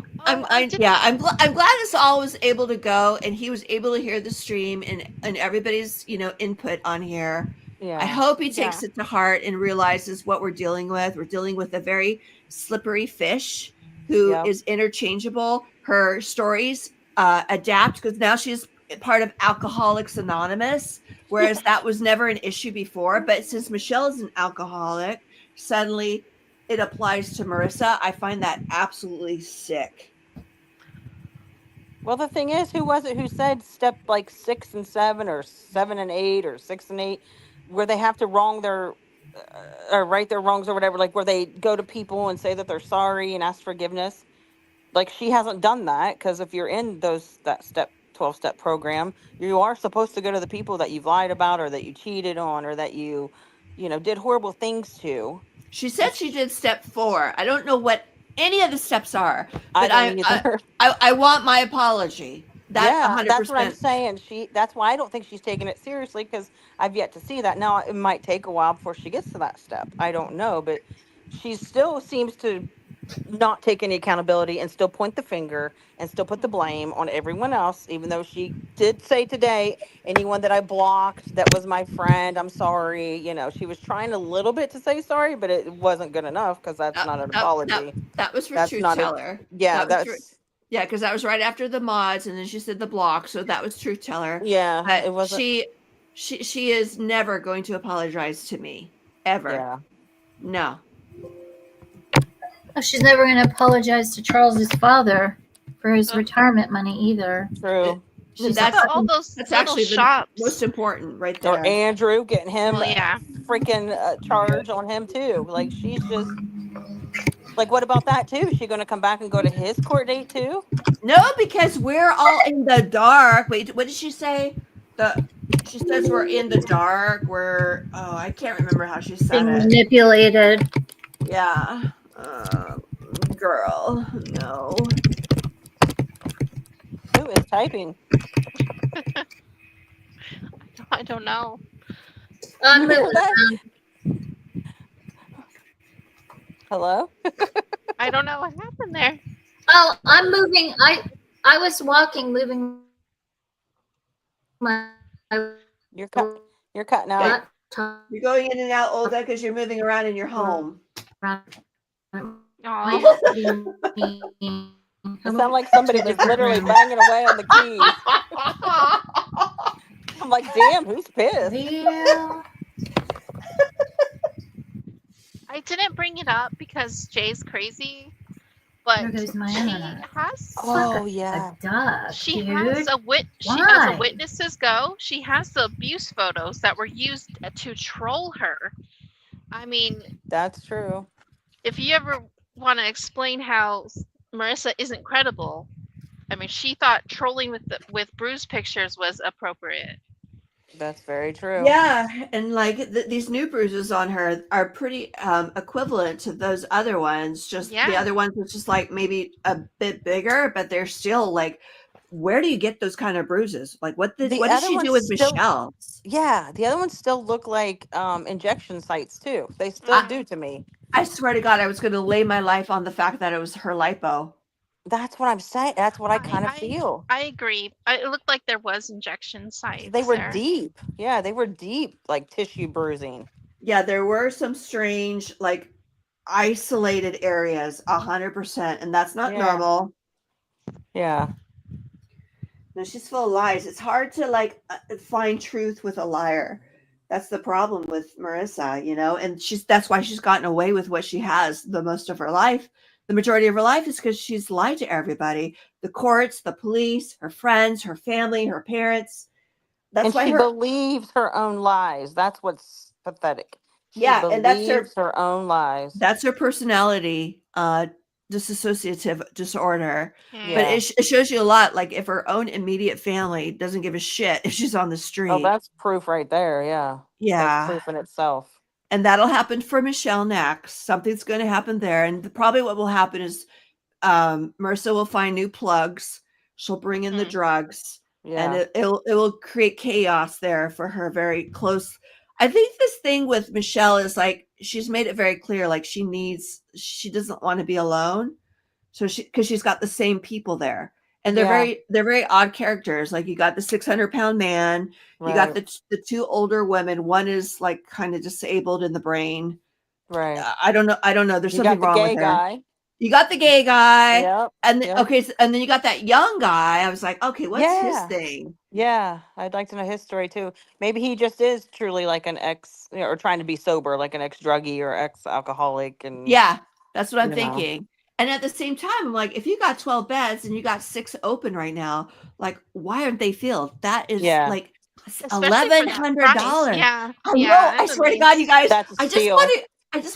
day. I'm glad this all was able to go, and he was able to hear the stream and everybody's input on here. Yeah. I hope he takes it to heart and realizes what we're dealing with. We're dealing with a very slippery fish who is Yep. interchangeable. Her stories adapt because now she's part of Alcoholics Anonymous, whereas that was never an issue before. But since Michelle is an alcoholic, suddenly it applies to Marissa. I find that absolutely sick. Well, the thing is, who was it who said step like 6 and 7 or 7 and 8 or 6 and 8, where they have to wrong their or right their wrongs or whatever, like where they go to people and say that they're sorry and ask forgiveness. Like she hasn't done that because if you're in that 12-step program, you are supposed to go to the people that you've lied about or that you cheated on or that you did horrible things to. She said she did step 4. I don't know what any of the steps are, I but don't either. I want my apology. That's Yeah, 100%. that's what I'm saying. That's why I don't think she's taking it seriously because I've yet to see that. Now it might take a while before she gets to that step. I don't know, but she still seems to not take any accountability and still point the finger and still put the blame on everyone else, even though she did say today, anyone that I blocked that was my friend, I'm sorry. She was trying a little bit to say sorry, but it wasn't good enough because that's not an apology. That was for That's Truth not a- Teller. Yeah, That was yeah, because that was right after the mods, and then she said the block, so that was Truth Teller. yeah, But it wasn't. she is never going to apologize to me ever. Yeah. No. Oh, she's never going to apologize to Charles's father for his retirement money either. True. That's all those that's little actually the shops. most important right there. Or Andrew getting him Well, yeah. freaking charge on him too. Like she's just Like, what about that too? Is she going to come back and go to his court date too? No, because we're all in the dark. Wait, what did she say? She says we're in the dark. I can't remember how she said Being it. manipulated. Yeah. Girl, no. Who is typing? I don't know. I'm You hear moving that? around. Hello? I don't know what happened there. Oh, I'm moving. I was walking, moving my You're cutting out. laptop You're going in and out, Olga, because you're moving around in your home. around. Oh, It sounded like somebody was literally banging away on the keys. I'm like, damn, who's pissed? Real. I didn't bring it up because Jay's crazy, but There goes my she internet. has Oh yeah. Duh, she dude. has a Why? witnesses go. She has the abuse photos that were used to troll her. I mean, That's true. if you ever want to explain how Marissa isn't credible, I mean, she thought trolling with bruise pictures was appropriate. That's very true. Yeah, and like these new bruises on her are pretty equivalent to those other ones. Just the Yeah. other ones was just like maybe a bit bigger, but they're still like, where do you get those kind of bruises? Like, what did other she do ones with still- Michelle? Yeah, the other ones still look like injection sites too. They still do to me. I swear to God, I was going to lay my life on the fact that it was her lipo. That's what I'm saying. That's what I kind of I- feel. I agree. It looked like there was injection sites. They were there. deep. Yeah, they were deep, like tissue bruising. Yeah, there were some strange, like isolated areas, 100%, and that's not Yeah. normal. Yeah. No, she's full of lies. It's hard to like find truth with a liar. That's the problem with Marissa, and that's why she's gotten away with what she has the most of her life. The majority of her life is because she's lied to everybody, the courts, the police, her friends, her family, her parents. That's And why she believes her own lies. That's what's pathetic. She Yeah, and that's believes her own lies. that's her personality dissociative disorder. Hmm. But Yeah. it shows you a lot, like if her own immediate family doesn't give a shit if she's on the street. Oh, that's proof right there. Yeah. Yeah. That's proof in itself. And that'll happen for Michelle next. Something's going to happen there. And probably what will happen is Marissa will find new plugs. She'll bring in the drugs. Yeah. And it will create chaos there for her very close. I think this thing with Michelle is like, she's made it very clear, like she doesn't want to be alone. So because she's got the same people there. And they're very odd characters. Like you got the 600-pound man, you got the two older women. One is like kind of disabled in the brain. Right. I don't know. There's You something got the wrong gay with her. guy. You got the gay guy. Yep. And then, Yep. okay, and then you got that young guy. I was like, okay, what's his Yeah. thing? Yeah, I'd like to know his story too. Maybe he just is truly like an ex, or trying to be sober, like an ex-druggie or ex-alcoholic. And Yeah, that's what I'm You know. thinking. And at the same time, I'm like, if you got 12 beds and you got 6 open right now, like, why aren't they filled? That is Yeah. like Especially for that $1,100. price. Yeah. I know. Yeah, I swear to God, you guys, That's a I just steal.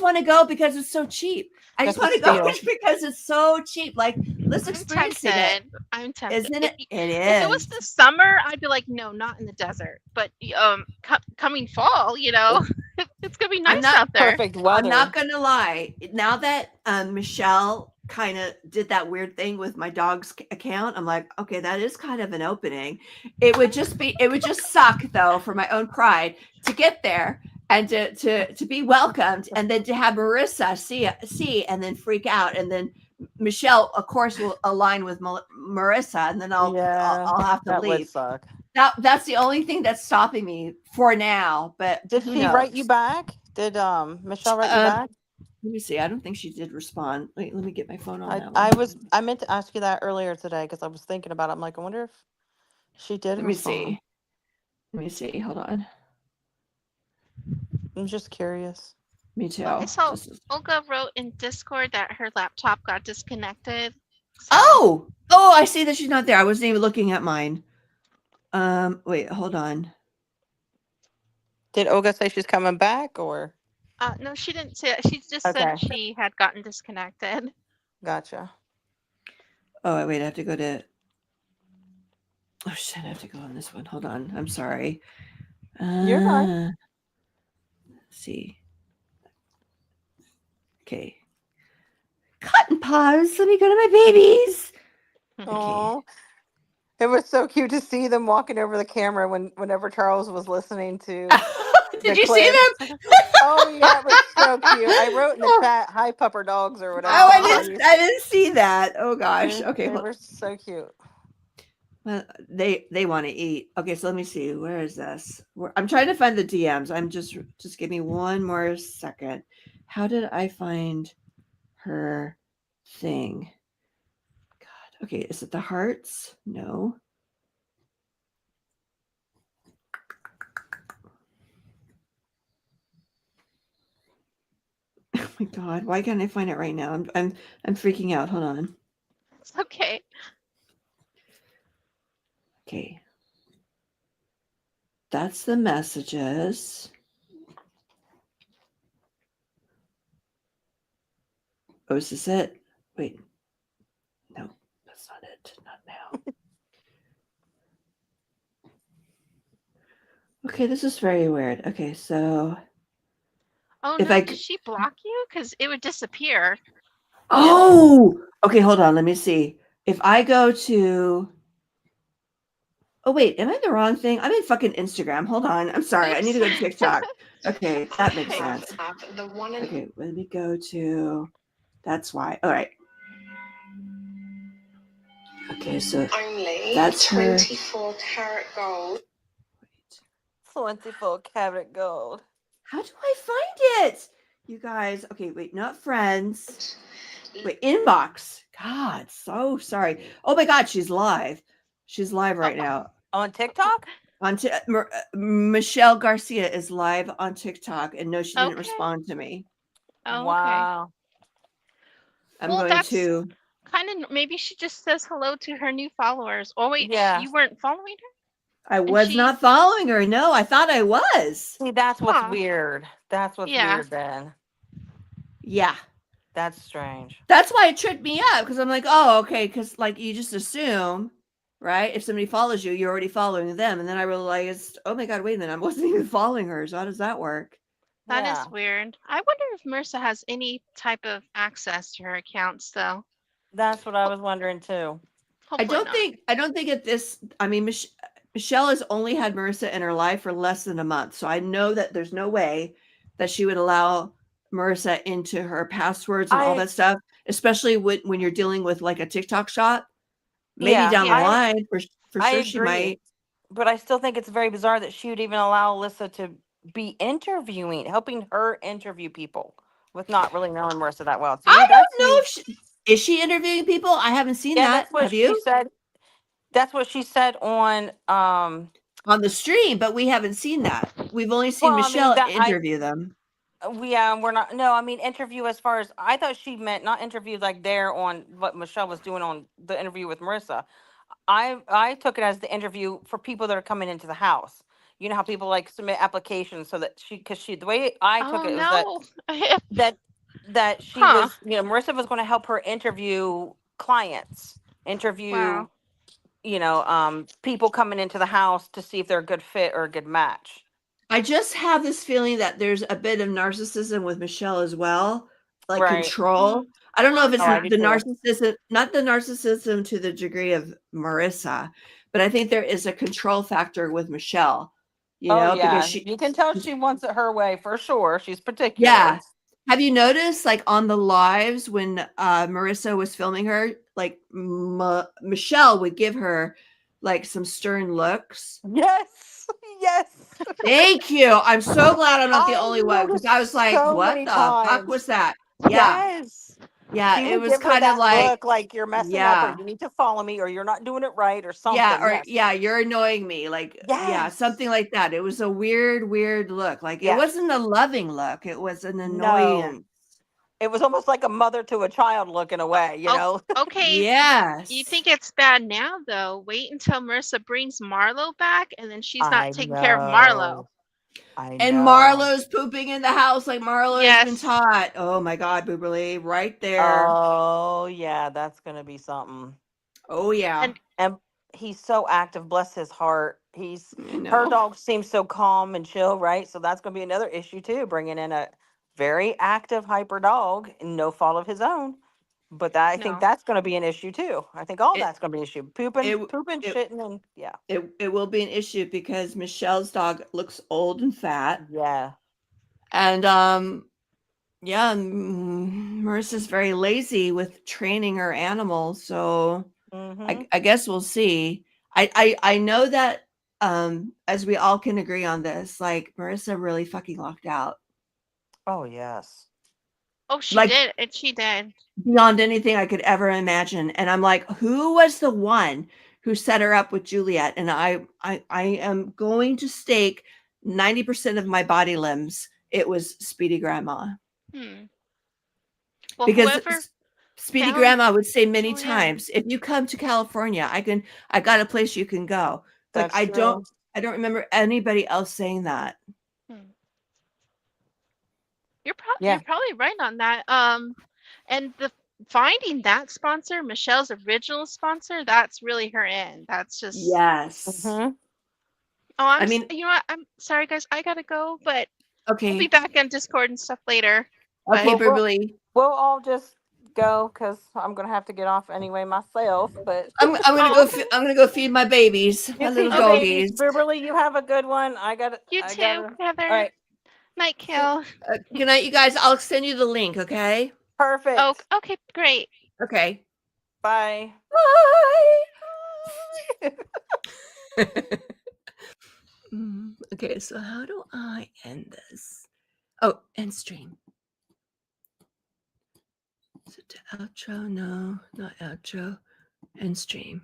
want to go because it's so cheap. I just That's want a to go steal. because it's so cheap. Like, let's I'm experience it. tempted. I'm tempted. Isn't it? It If it was is. the summer, I'd be like, no, not in the desert. But coming fall, it's gonna be nice not out there. Perfect weather. I'm not gonna lie. Now that Michelle kind of did that weird thing with my dog's account, I'm like, okay, that is kind of an opening. It would just suck though for my own pride to get there and to be welcomed, and then to have Marissa see and then freak out, and then Michelle, of course, will align with Marissa, and then I'll have to that would leave. suck. That's the only thing that's stopping me for now. But Did who she write knows? you back? Did Michelle write you back? Let me see. I don't think she did respond. Wait, let me get my phone on that I one. I meant to ask you that earlier today because I was thinking about it. I'm like, I wonder if she did Let me respond. see. Let me see. Hold on. I'm just curious. Me too. I saw Just- Olga wrote in Discord that her laptop got disconnected. So Oh, I see that she's not there. I wasn't even looking at mine. Wait, hold on. Did Olga say she's coming back or? No, she didn't say that. She just Okay. said she had gotten disconnected. Gotcha. Oh, wait, I have to go to. Oh, shit, I have to go on this one. Hold on. I'm sorry. You're fine. Let's see. Okay. Cotton paws. Let me go to my babies. Okay. Aw. It was so cute to see them walking over the camera whenever Charles was listening to. Did The you see clips. them? Oh yeah, it was so cute. I wrote in the chat, "Hi, pupper dogs" or whatever. Oh, they I didn't see that. Oh gosh. They- Okay. they were so cute. Well, they want to eat. Okay, so let me see. Where is this? I'm trying to find the DMs. I'm just give me one more second. How did I find her thing? God. Okay, is it the hearts? No. Oh my God! Why can't I find it right now? I'm freaking out. Hold on. It's okay. Okay. That's the messages. Oh, is this it? Wait. No, that's not it. Not now. Okay, this is very weird. Okay, so Oh if no, I did she block you? Because it would disappear. oh, okay, hold on. Let me see. If I go to oh wait, am I in the wrong thing? I'm in fucking Instagram. Hold on. I'm sorry. I need to go to Oops. TikTok. Okay, that makes Okay. sense. Okay, let me go to that's why. All right. Okay, so Only that's her. 24 karat gold. 24 karat gold. How do I find it? You guys, okay, wait, not friends. Wait, inbox. God, so sorry. Oh my God, she's live. She's live right now. On TikTok? Michelle Garcia is live on TikTok, and no, she didn't Okay. respond to me. Oh, okay. Wow. I'm Well, going that's to. kind of maybe she just says hello to her new followers. Oh wait, Yeah. you weren't following her? I was she- not following her. No, I thought I was. See, that's what's Huh. weird. That's what's Yeah. weird, then. Yeah. That's strange. That's why it tripped me up because I'm like, oh, okay, because like you just assume, right? If somebody follows you, you're already following them, and then I realized, oh my God, wait a minute, I wasn't even following her. So how does that work? That is Yeah. weird. I wonder if Marissa has any type of access to her accounts, though. That's what I was wondering too. Hopefully I don't think at this. I mean, Michelle has only had Marissa in her life for less than a month, so I know that there's no way that she would allow Marissa into her passwords and all that stuff, especially when you're dealing with like a TikTok shop. Maybe Yeah, down the Yeah. line, for I sure, she agree. might. But I still think it's very bizarre that she would even allow Alyssa to be helping her interview people with not really knowing Marissa that well. To me, I that's don't know if is she interviewing people. I haven't seen yeah, that. that's what Have she you said. That's what she said on on the stream? But we haven't seen that. We've only seen well, I mean, Michelle that interview them. we're not no, I mean interview as far as I thought she meant not interview like there on what Michelle was doing on the interview with Marissa. I took it as the interview for people that are coming into the house. You know how people like submit applications so that she the way I took Oh it was that no. that she Huh. was, Marissa was going to help her interview clients, interview, Wow. people coming into the house to see if they're a good fit or a good match. I just have this feeling that there's a bit of narcissism with Michelle as well, like Right. control. I don't know if it's Oh, I do the too. narcissism, not the narcissism to the degree of Marissa, but I think there is a control factor with Michelle, Oh yeah, because she, you can tell she wants it her way for sure. She's particular. yeah. Have you noticed, like on the lives when Marissa was filming her, like Michelle would give her like some stern looks. Yes. Yes. Thank you. I'm so glad I'm not the I only one because I was like, so what many the fuck times. was that? Yeah. Yes. Yeah. She It would was give her kind of that like, look like you're messing up or you need to follow me or you're not doing it right or something. yeah, or Yes. yeah, you're annoying me. Like, yeah, Yes. something like that. It was a weird look. Like, it Yes. wasn't a loving look. It was an No. annoyance. It was almost like a mother to a child look in a way, you know? Okay. Yes. You think it's bad now, though? Wait until Marissa brings Marlo back, and then she's I not taking care of Marlo. I And know. Marlo's pooping in the house like Marlo has been Yes. taught. Oh my God, Booberly, right there. Oh yeah, that's gonna be something. Oh yeah. And And he's so active, bless his heart. I Her know. dog seems so calm and chill, right? So that's gonna be another issue too, bringing in a very active, hyper dog, no fault of his own. But I think no. that's gonna be an issue too. I think all It that's gonna be an issue. Pooping, it pooping, it shitting, and yeah, it will be an issue because Michelle's dog looks old and fat. yeah. And yeah, Marissa's very lazy with training her animals, so Mm-hmm. I guess we'll see. I know that as we all can agree on this, like Marissa really fucking lucked out. Oh yes. Oh, she Like did. And she did. beyond anything I could ever imagine. And I'm like, who was the one who set her up with Juliet? And I am going to stake 90% of my body limbs. It was Speedy Grandma. Hmm. Well, Because whoever Speedy found Grandma would say many Juliet. times, if you come to California, I got a place you can go. Like That's true. I don't remember anybody else saying that. Hmm. Yeah. You're probably right on that. And the finding that sponsor, Michelle's original sponsor, that's really her end. That's just. Yes. Mm-hmm. Oh, I mean, you know what? I'm sorry, guys. I gotta go, but we'll be okay. back on Discord and stuff later. Okay, But Well, Beverly. we'll all just go because I'm gonna have to get off anyway myself. But I'm gonna oh, go. okay. I'm gonna go feed my babies, my you little feed your Okay. babies, doggies. Beverly. You have a good one. You I too, gotta. All Heather. right. Night, Kill. Good night, you guys. I'll send you the link. Okay. Oh, Perfect. okay, great. Okay. Bye. Bye. Okay. So how do I end this? Oh, end stream. Is it to outro? No, not outro. End stream.